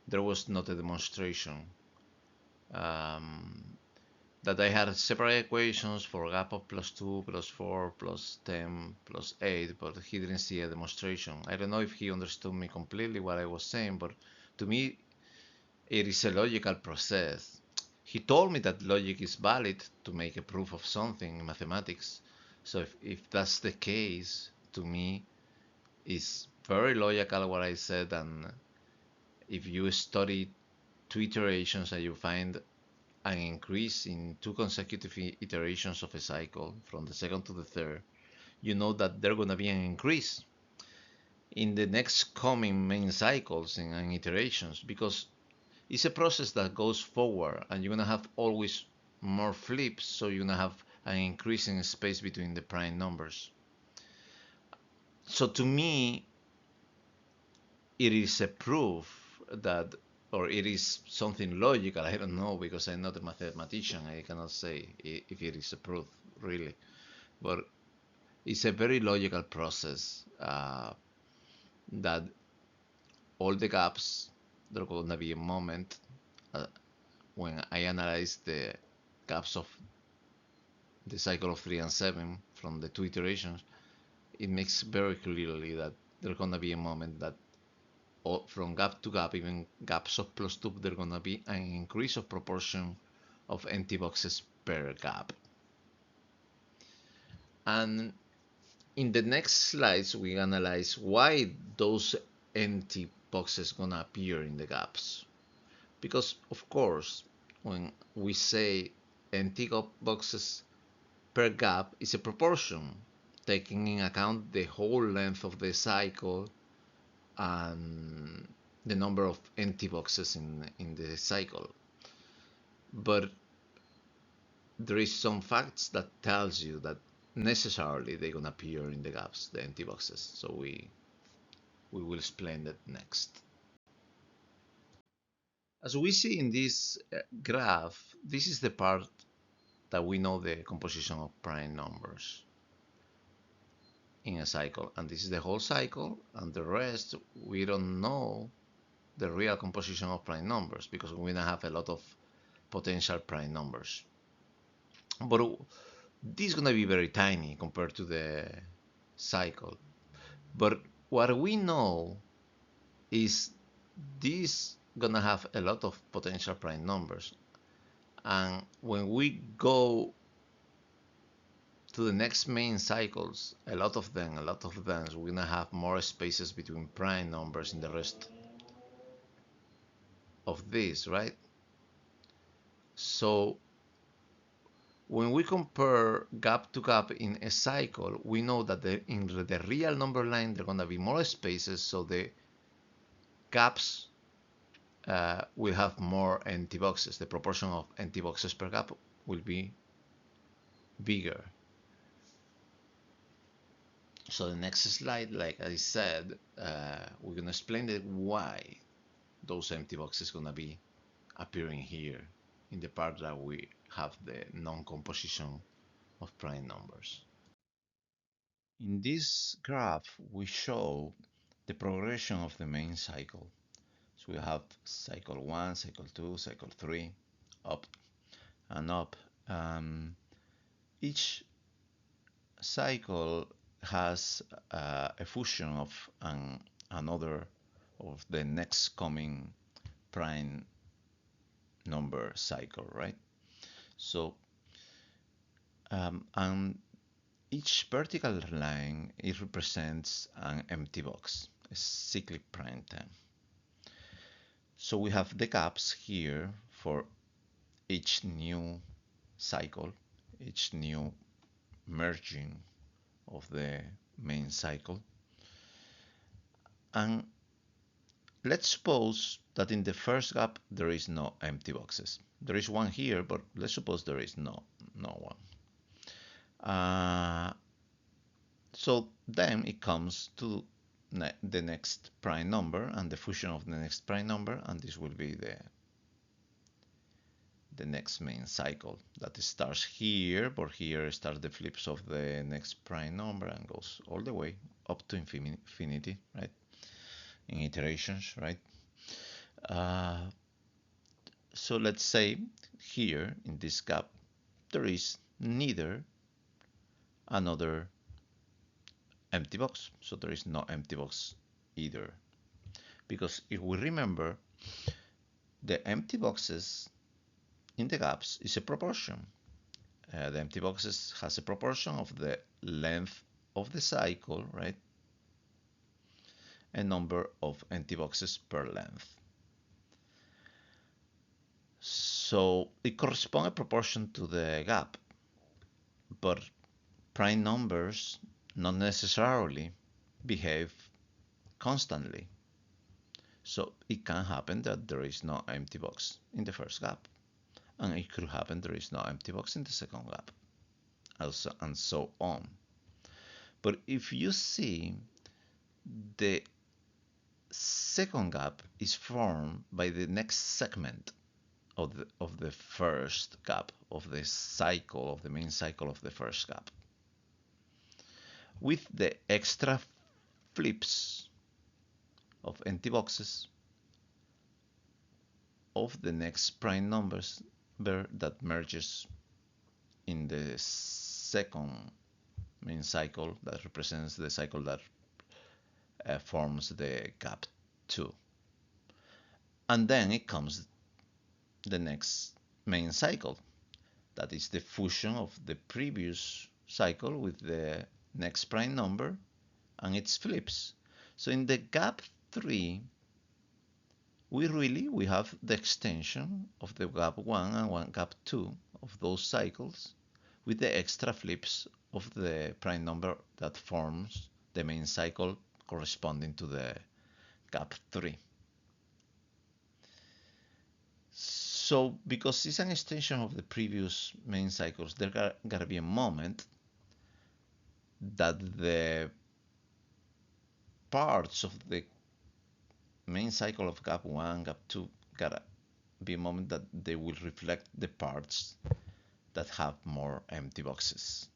there was not a demonstration. That I had separate equations for gap of +2, +4, +10, +8, but he didn't see a demonstration. I don't know if he understood me completely what I was saying, but to me, it is a logical process. He told me that logic is valid to make a proof of something in mathematics. So if that's the case, to me, it's very logical what I said, and if you study two iterations and you find an increase in two consecutive iterations of a cycle from the second to the third, you know that there's going to be an increase in the next coming main cycles and iterations, because it's a process that goes forward and you're going to have always more flips, so you're going to have an increase in space between the prime numbers. So to me, it is a proof that, or it is something logical, I don't know, because I'm not a mathematician, I cannot say if it is a proof, really. But it's a very logical process, that all the gaps, there's going to be a moment when I analyze the gaps of the cycle of 3 and 7 from the two iterations, it makes very clearly that there's going to be a moment that from gap to gap, even gaps of +2, there's going to be an increase of proportion of empty boxes per gap. And in the next slides, we analyze why those empty boxes gonna appear in the gaps. Because of course, when we say empty boxes per gap, is a proportion, taking in account the whole length of the cycle and the number of empty boxes in the cycle. But there is some facts that tells you that necessarily they're gonna appear in the gaps, the empty boxes. So we will explain that next. As we see in this graph, this is the part that we know the composition of prime numbers in a cycle, and this is the whole cycle, and the rest we don't know the real composition of prime numbers, because we're gonna have a lot of potential prime numbers. But this is gonna be very tiny compared to the cycle. But what we know is this gonna have a lot of potential prime numbers, and when we go to the next main cycles, a lot of them, we're gonna have more spaces between prime numbers in the rest of this, right? So when we compare gap to gap in a cycle, we know that in the real number line, there are gonna be more spaces, so the gaps will have more empty boxes. The proportion of empty boxes per gap will be bigger. So the next slide, like I said, we're gonna explain why those empty boxes gonna be appearing here in the part that we have the non-composition of prime numbers. In this graph, we show the progression of the main cycle. So we have cycle 1, cycle 2, cycle 3, up and up. Each cycle has a fusion of another of the next coming prime number cycle, right? So and each vertical line, it represents an empty box, a cyclic prime time. So we have the gaps here for each new cycle, each new merging of the main cycle. And let's suppose that in the first gap there is no empty boxes. There is one here, but let's suppose there is no one. So then it comes to the next prime number and the fusion of the next prime number, and this will be the next main cycle that starts here, but here starts the flips of the next prime number and goes all the way up to infinity, right? In iterations, right? So let's say here in this gap there is neither another empty box, so there is no empty box either, because if we remember, the empty boxes in the gaps is a proportion. The empty boxes has a proportion of the length of the cycle, right? A number of empty boxes per length. So it corresponds a proportion to the gap, but prime numbers not necessarily behave constantly. So it can happen that there is no empty box in the first gap, and it could happen there is no empty box in the second gap, and so on. But if you see, the second gap is formed by the next segment of the first gap of the cycle, of the main cycle of the first gap, with the extra flips of empty boxes of the next prime numbers that merges in the second main cycle that represents the cycle that forms the gap 2. And then it comes the next main cycle, that is the fusion of the previous cycle with the next prime number and its flips. So in the gap 3, we have the extension of the gap 1 and gap 2 of those cycles with the extra flips of the prime number that forms the main cycle corresponding to the gap 3. So because it's an extension of the previous main cycles, there gotta be a moment that the parts of the main cycle of gap 1, gap 2 gotta be a moment that they will reflect the parts that have more empty boxes.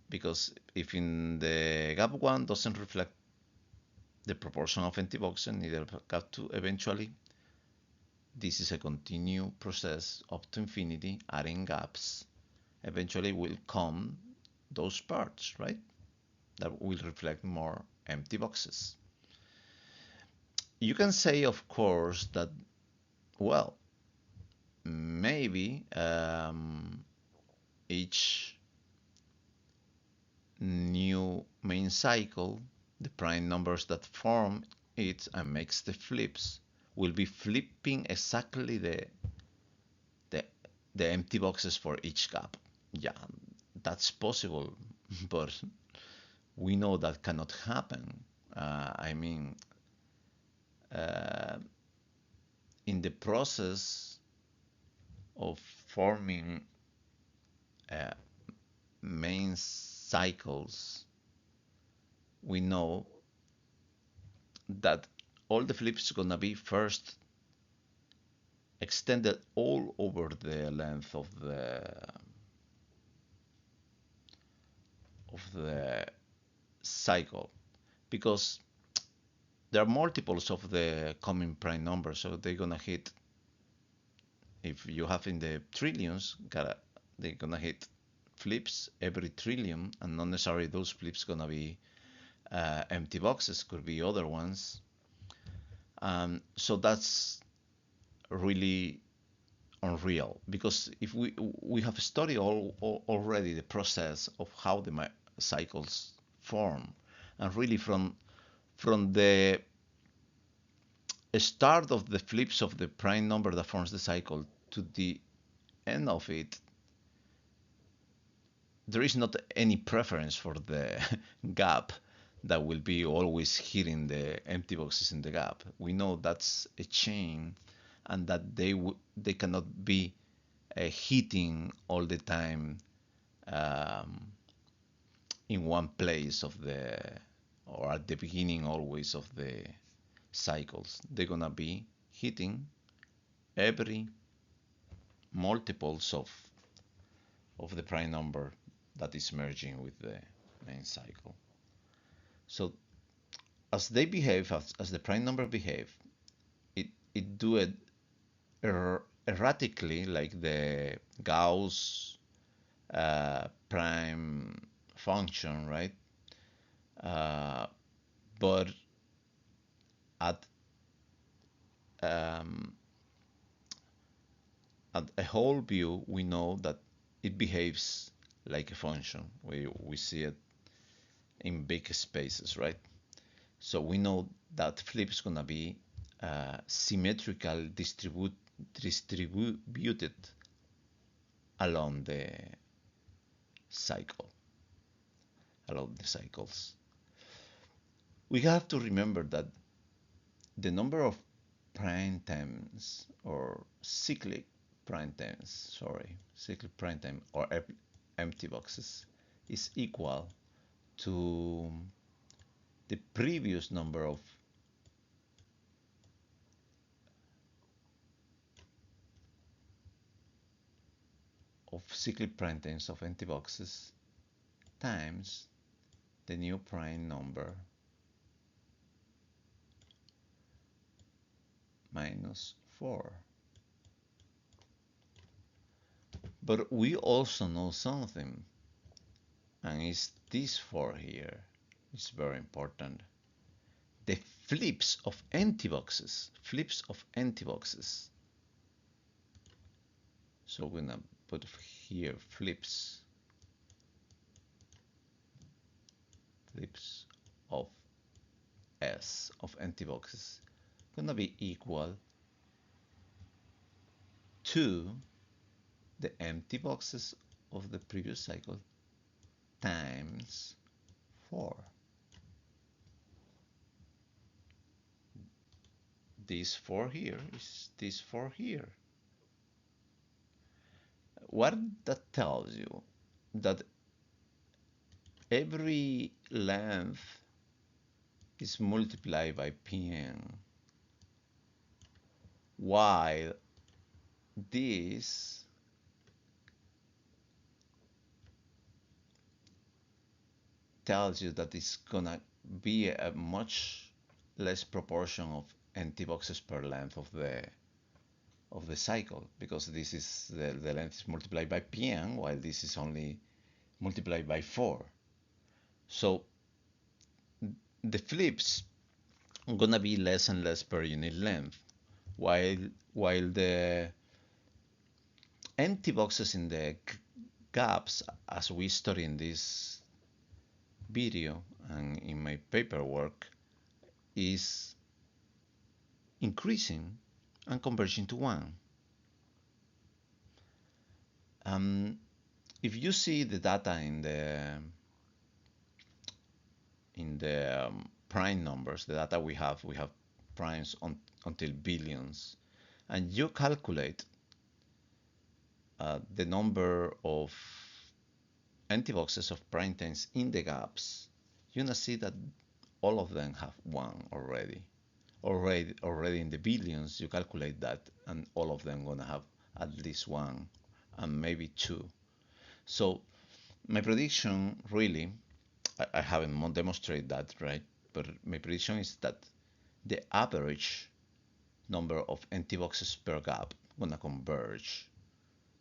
Because if in the gap 1 doesn't reflect the proportion of empty boxes in either gap 2 eventually. This is a continuous process up to infinity, adding gaps. Eventually will come those parts, right? That will reflect more empty boxes. You can say, of course, that, well, maybe each new main cycle, the prime numbers that form it and makes the flips, will be flipping exactly the, the empty boxes for each gap. Yeah, that's possible, but we know that cannot happen. I mean, in the process of forming main cycles, we know that all the flips are gonna be first extended all over the length of the cycle, because there are multiples of the common prime number, so they're gonna hit, if you have in the trillions, they're gonna hit flips every trillion, and not necessarily those flips gonna be empty boxes, could be other ones. So that's really unreal, because if we have studied already the process of how the cycles form, and really from the start of the flips of the prime number that forms the cycle to the end of it, there is not any preference for the gap that will be always hitting the empty boxes in the gap. We know that's a chain, and that they cannot be hitting all the time in one place of the, or at the beginning always of the cycles. They're gonna be hitting every multiples of the prime number that is merging with the main cycle. So as they behave, as the prime number behave, it do it erratically, like the Gauss prime function, right? But at um, at a whole view, we know that it behaves like a function. We see it in big spaces, right? So we know that flip is gonna be symmetrical distributed along the cycle, along the cycles. We have to remember that the number of prime times, or cyclic prime times, cyclic prime time, or empty boxes, is equal to the previous number of cyclic prime times of empty boxes times the new prime number minus 4. But we also know something, and it's this 4 here. It's very important. The flips of empty boxes. So we're gonna put here flips of S of empty boxes gonna be equal to the empty boxes of the previous cycle times 4. This 4 here is this 4 here. What that tells you? That every length is multiplied by Pn, while this tells you that it's gonna be a much less proportion of empty boxes per length of the cycle, because this is the length is multiplied by Pn, while this is only multiplied by 4. So the flips are gonna be less and less per unit length, while the empty boxes in the gaps, as we study in this video and in my paperwork, is increasing and converging to 1. If you see the data in the prime numbers, the data we have primes until billions, and you calculate the number of empty boxes of prime tens in the gaps, you're gonna see that all of them have 1 already. Already in the billions, you calculate that, and all of them gonna have at least 1 and maybe 2. So my prediction, really, I haven't demonstrated that, right? But my prediction is that the average number of empty boxes per gap gonna converge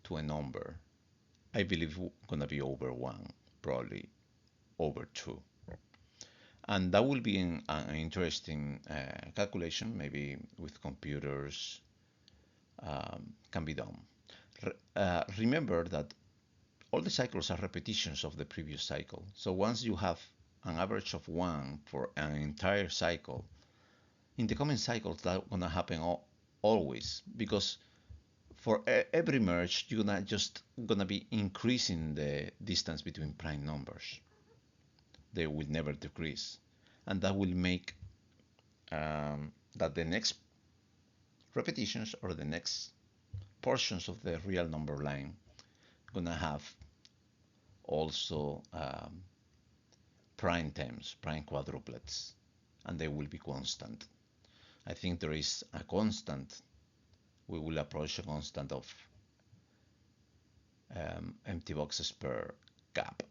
to a number. I believe gonna be over 1, probably over 2. And that will be an interesting calculation, maybe with computers, can be done. Remember that all the cycles are repetitions of the previous cycle. So once you have an average of 1 for an entire cycle, in the coming cycles that's gonna happen always, because for every merge you're gonna be increasing the distance between prime numbers. They will never decrease, and that will make that the next repetitions or the next portions of the real number line gonna have also prime terms, prime quadruplets, and they will be constant. I think there is a constant. We will approach a constant of empty boxes per gap.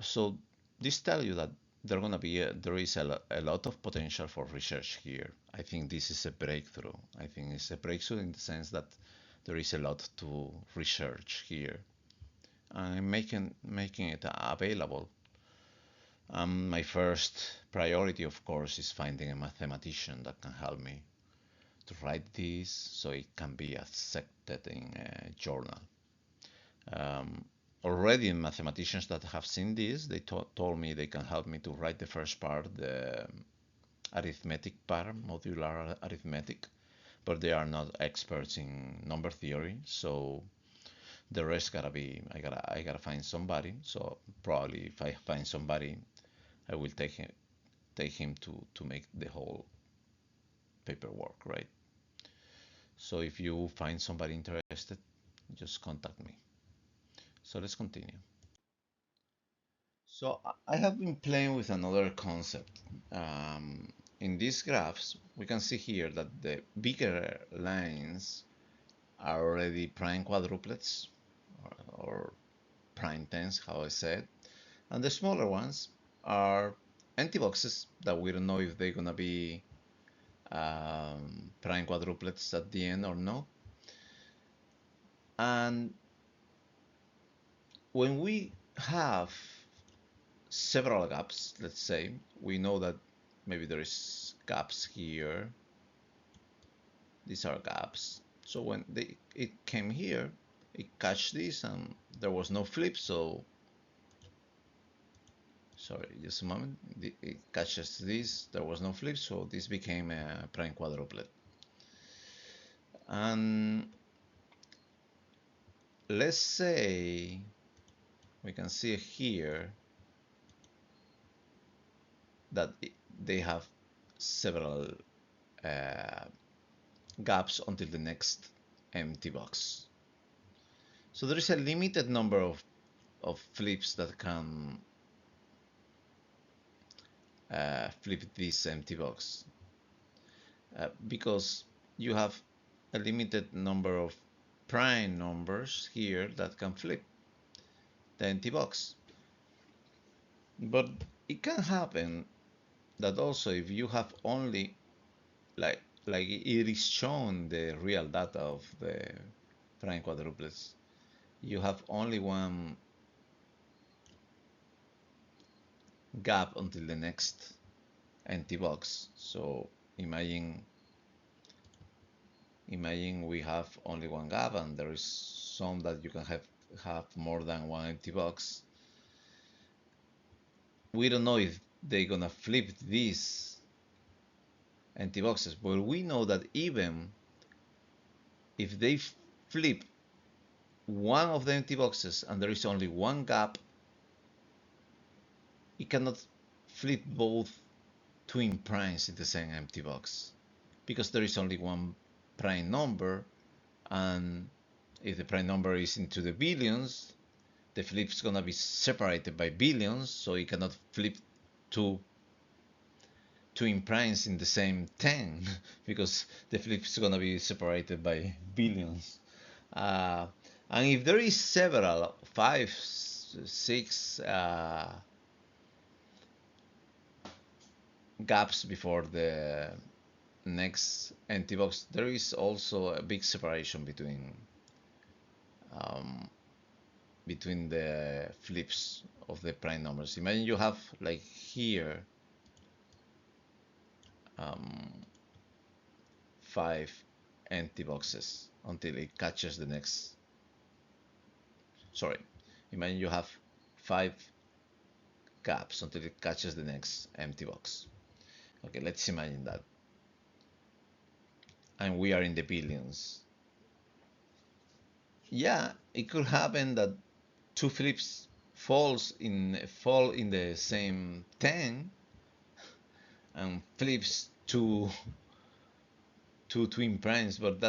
So this tells you that there is a lot of potential for research here. I think this is a breakthrough. I think it's a breakthrough in the sense that there is a lot to research here. I'm making it available. My first priority, of course, is finding a mathematician that can help me to write this so it can be accepted in a journal. Already mathematicians that have seen this, they told me they can help me to write the first part, the arithmetic part, modular arithmetic, but they are not experts in number theory, so the rest gotta be, I gotta find somebody. So probably if I find somebody, I will take him to make the whole paperwork, right? So if you find somebody interested, just contact me. So let's continue. So I have been playing with another concept. In these graphs, we can see here that the bigger lines are already prime quadruplets, or prime tens, how I said, and the smaller ones are empty boxes that we don't know if they're gonna be prime quadruplets at the end or no. And when we have several gaps, let's say, we know that maybe there is gaps here. These are gaps. So when it came here, it catched this and there was no flip, so sorry, just a moment. It catches this, there was no flip, so this became a prime quadruplet. And let's say we can see here that they have several gaps until the next empty box. So there is a limited number of flips that can flip this empty box because you have a limited number of prime numbers here that can flip the empty box. But it can happen that also if you have only like it is shown the real data of the prime quadruplets, you have only one gap until the next empty box. So imagine imagine we have only one gap and there is some that you can have more than one empty box. We don't know if they're gonna flip these empty boxes, but we know that even if they flip one of the empty boxes and there is only one gap, it cannot flip both twin primes in the same empty box because there is only one prime number, and if the prime number is into the billions, the flip is gonna be separated by billions, so it cannot flip two twin primes in the same 10 because the flip is gonna be separated by billions. Uh, and if there is several, 5, 6 gaps before the next empty box, there is also a big separation um, between the flips of the prime numbers. Imagine you have like here um, 5 empty boxes until it catches the next. Sorry, imagine you have 5 gaps until it catches the next empty box. Okay, let's imagine that. And we are in the billions. Yeah, it could happen that two flips fall in the same 10 and flips two twin primes, but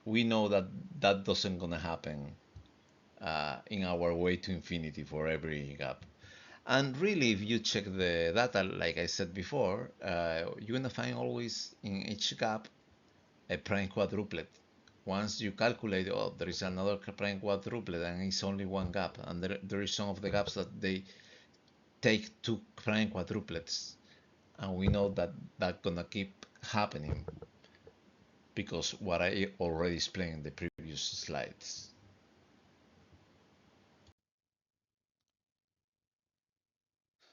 we know that that doesn't gonna happen in our way to infinity for every gap. And really, if you check the data, like I said before, you're gonna find always in each gap a prime quadruplet. Once you calculate, oh, there is another prime quadruplet and it's only one gap, and there is some of the gaps that they take two prime quadruplets, and we know that that's gonna keep happening because what I already explained in the previous slides.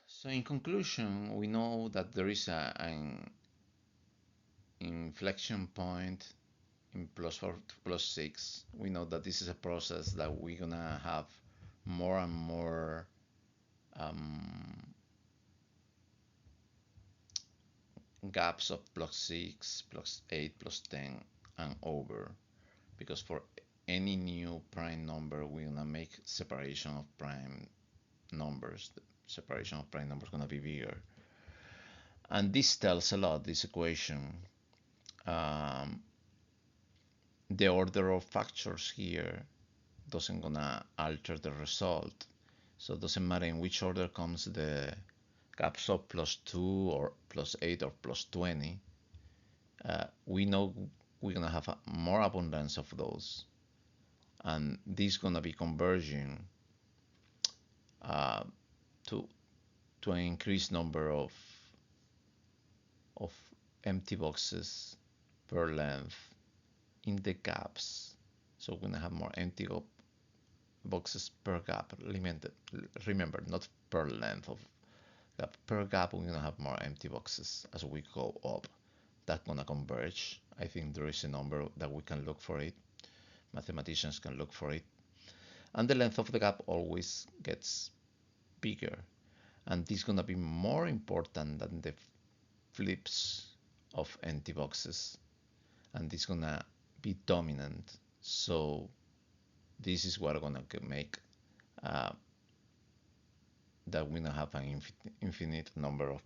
So in conclusion, we know that there is an inflection point in +4 to +6. We know that this is a process that we're gonna have more and more gaps of +6, +8, +10, and over, because for any new prime number, we're gonna make separation of prime numbers. The separation of prime numbers is gonna be bigger, and this tells a lot. This equation, um, the order of factors here doesn't gonna alter the result. So it doesn't matter in which order comes the gaps of +2 or +8 or +20. We know we're gonna have more abundance of those, and this is gonna be converging uh, to an increased number of empty boxes per length in the gaps. So we're gonna have more empty boxes per gap. Limited. Remember, not per length of gap. Per gap, we're gonna have more empty boxes as we go up. That's gonna converge. I think there is a number that we can look for it. Mathematicians can look for it. And the length of the gap always gets bigger. And this is gonna be more important than the flips of empty boxes. And this is gonna be dominant. So this is what gonna make that we don't have an infinite number of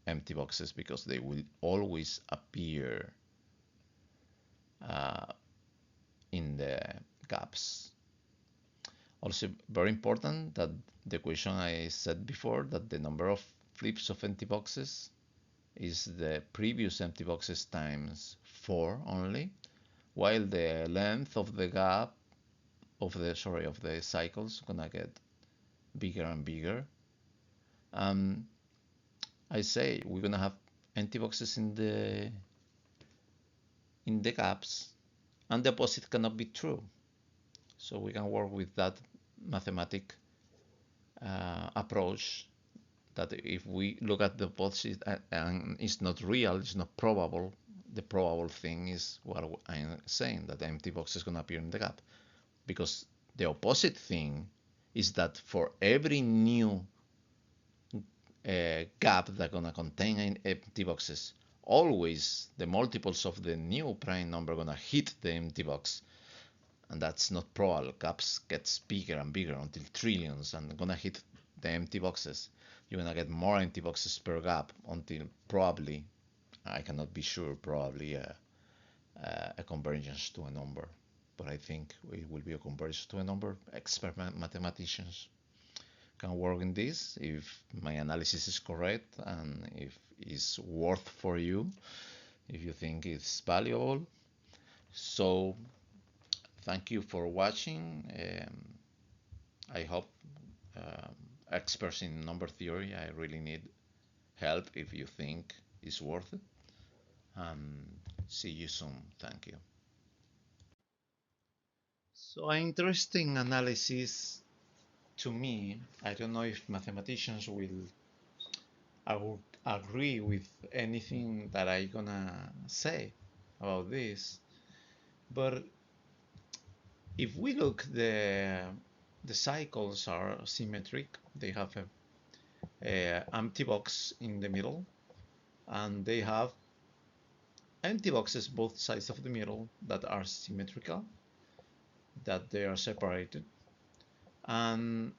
empty boxes, because they will always appear in the gaps. Also very important that the equation I said before, that the number of flips of empty boxes is the previous empty boxes times 4 only, while the length of the gap of the cycles gonna get bigger and bigger. I say we're gonna have empty boxes in the gaps, and the opposite cannot be true. So we can work with that mathematic approach, that if we look at the opposite and it's not real, it's not probable, the probable thing is what I'm saying, that the empty box is going to appear in the gap. Because the opposite thing is that for every new gap that's going to contain empty boxes, always the multiples of the new prime number are going to hit the empty box. And that's not probable. Gaps gets bigger and bigger until trillions and gonna hit the empty boxes. You're gonna get more empty boxes per gap until probably, I cannot be sure, probably a convergence to a number. But I think it will be a convergence to a number. Expert mathematicians can work in this if my analysis is correct and if it's worth for you, if you think it's valuable. So thank you for watching. I hope experts in number theory, I really need help if you think it's worth it. See you soon. Thank you. So an interesting analysis to me, I don't know if mathematicians will agree with anything that I'm gonna say about this, but if we look, the cycles are symmetric. They have a empty box in the middle, and they have empty boxes both sides of the middle that are symmetrical, that they are separated, and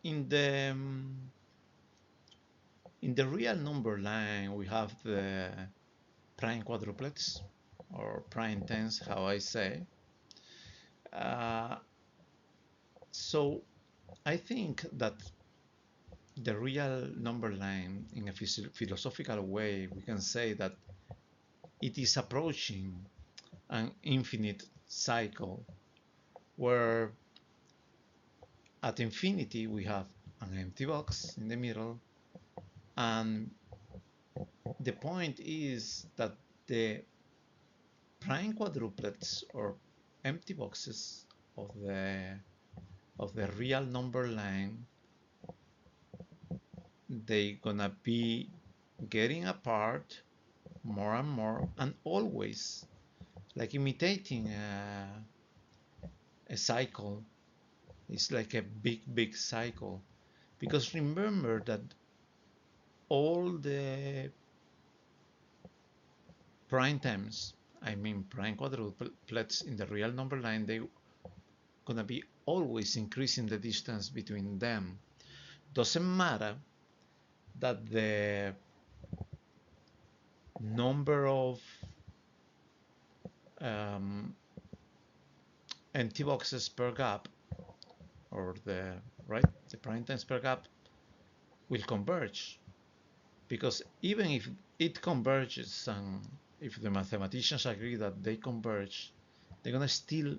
in the real number line we have the prime quadruplets, or prime tens, how I say. Uh, so I think that the real number line, in a philosophical way, we can say that it is approaching an infinite cycle where at infinity we have an empty box in the middle, and the point is that the prime quadruplets, or empty boxes of the real number line, they gonna be getting apart more and more, and always like imitating a cycle. It's like a big cycle, because remember that all the prime terms, I mean prime quadruplets in the real number line, they gonna be always increasing the distance between them. Doesn't matter that the number of um, empty boxes per gap, or the prime times per gap, will converge, because even if it converges, and if the mathematicians agree that they converge, they're gonna still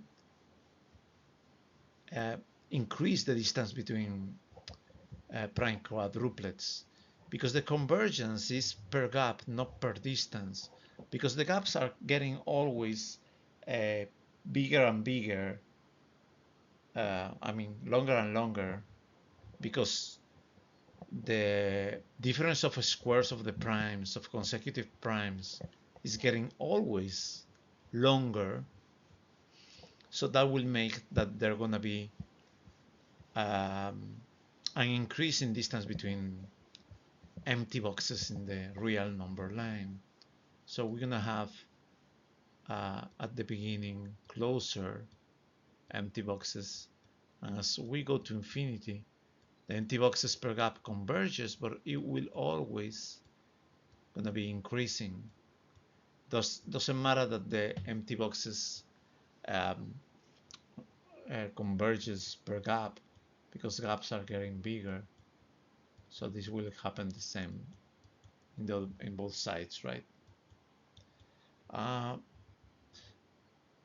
uh, increase the distance between prime quadruplets, because the convergence is per gap, not per distance, because the gaps are getting always bigger and bigger, I mean longer and longer, because the difference of squares of the primes, of consecutive primes, is getting always longer. So that will make that there gonna be an increase in distance between empty boxes in the real number line. So we're gonna have at the beginning closer empty boxes, and as we go to infinity, the empty boxes per gap converges, but it will always gonna be increasing. Doesn't matter that the empty boxes um, converges per gap, because gaps are getting bigger. So this will happen the same in both sides, right? Uh,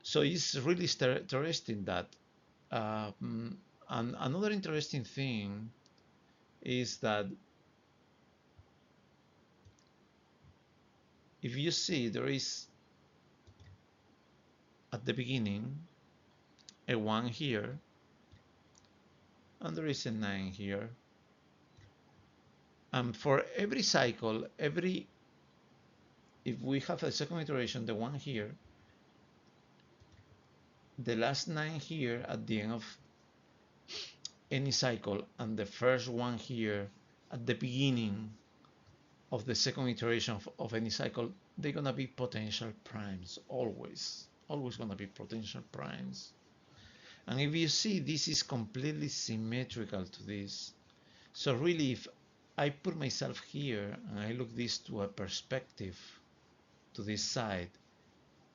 so it's really interesting that, and another interesting thing is that if you see there is at the beginning a 1 here and there is a 9 here, and for every cycle, if we have a second iteration, the 1 here, the last 9 here at the end of any cycle and the first 1 here at the beginning of the second iteration of any cycle, they're gonna be potential primes, always gonna be potential primes. And if you see, this is completely symmetrical to this. So really, if I put myself here and I look this to a perspective to this side,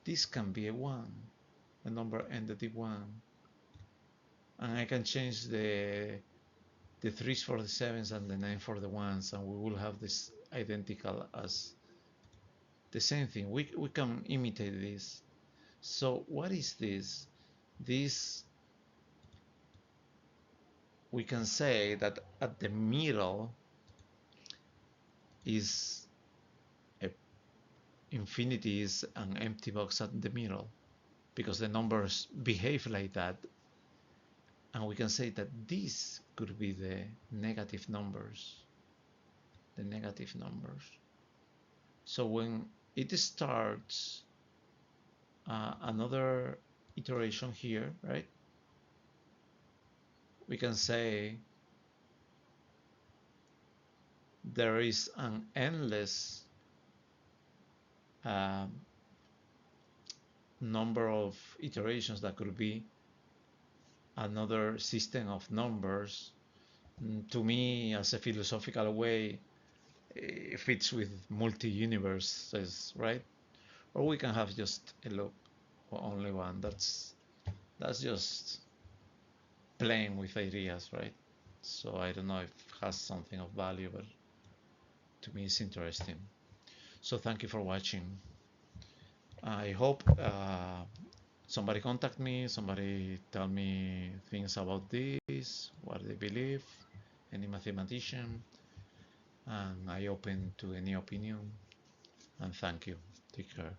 this can be a 1, a number ended in 1, and I can change the 3s for the 7s and the 9 for the 1s, and we will have this identical as the same thing. We can imitate this. So what is this? This, we can say that at the middle is infinity is an empty box at the middle, because the numbers behave like that. And we can say that this could be the negative numbers. The negative numbers. So when it starts another iteration here, right? We can say there is an endless number of iterations that could be another system of numbers. To me, as a philosophical way, it fits with multi-universes, right? Or we can have just a loop or only one. That's just playing with ideas, right? So I don't know if it has something of value, but to me it's interesting. So thank you for watching. I hope somebody contact me, somebody tell me things about this, what they believe, any mathematician, and I open to any opinion. And thank you. Take care.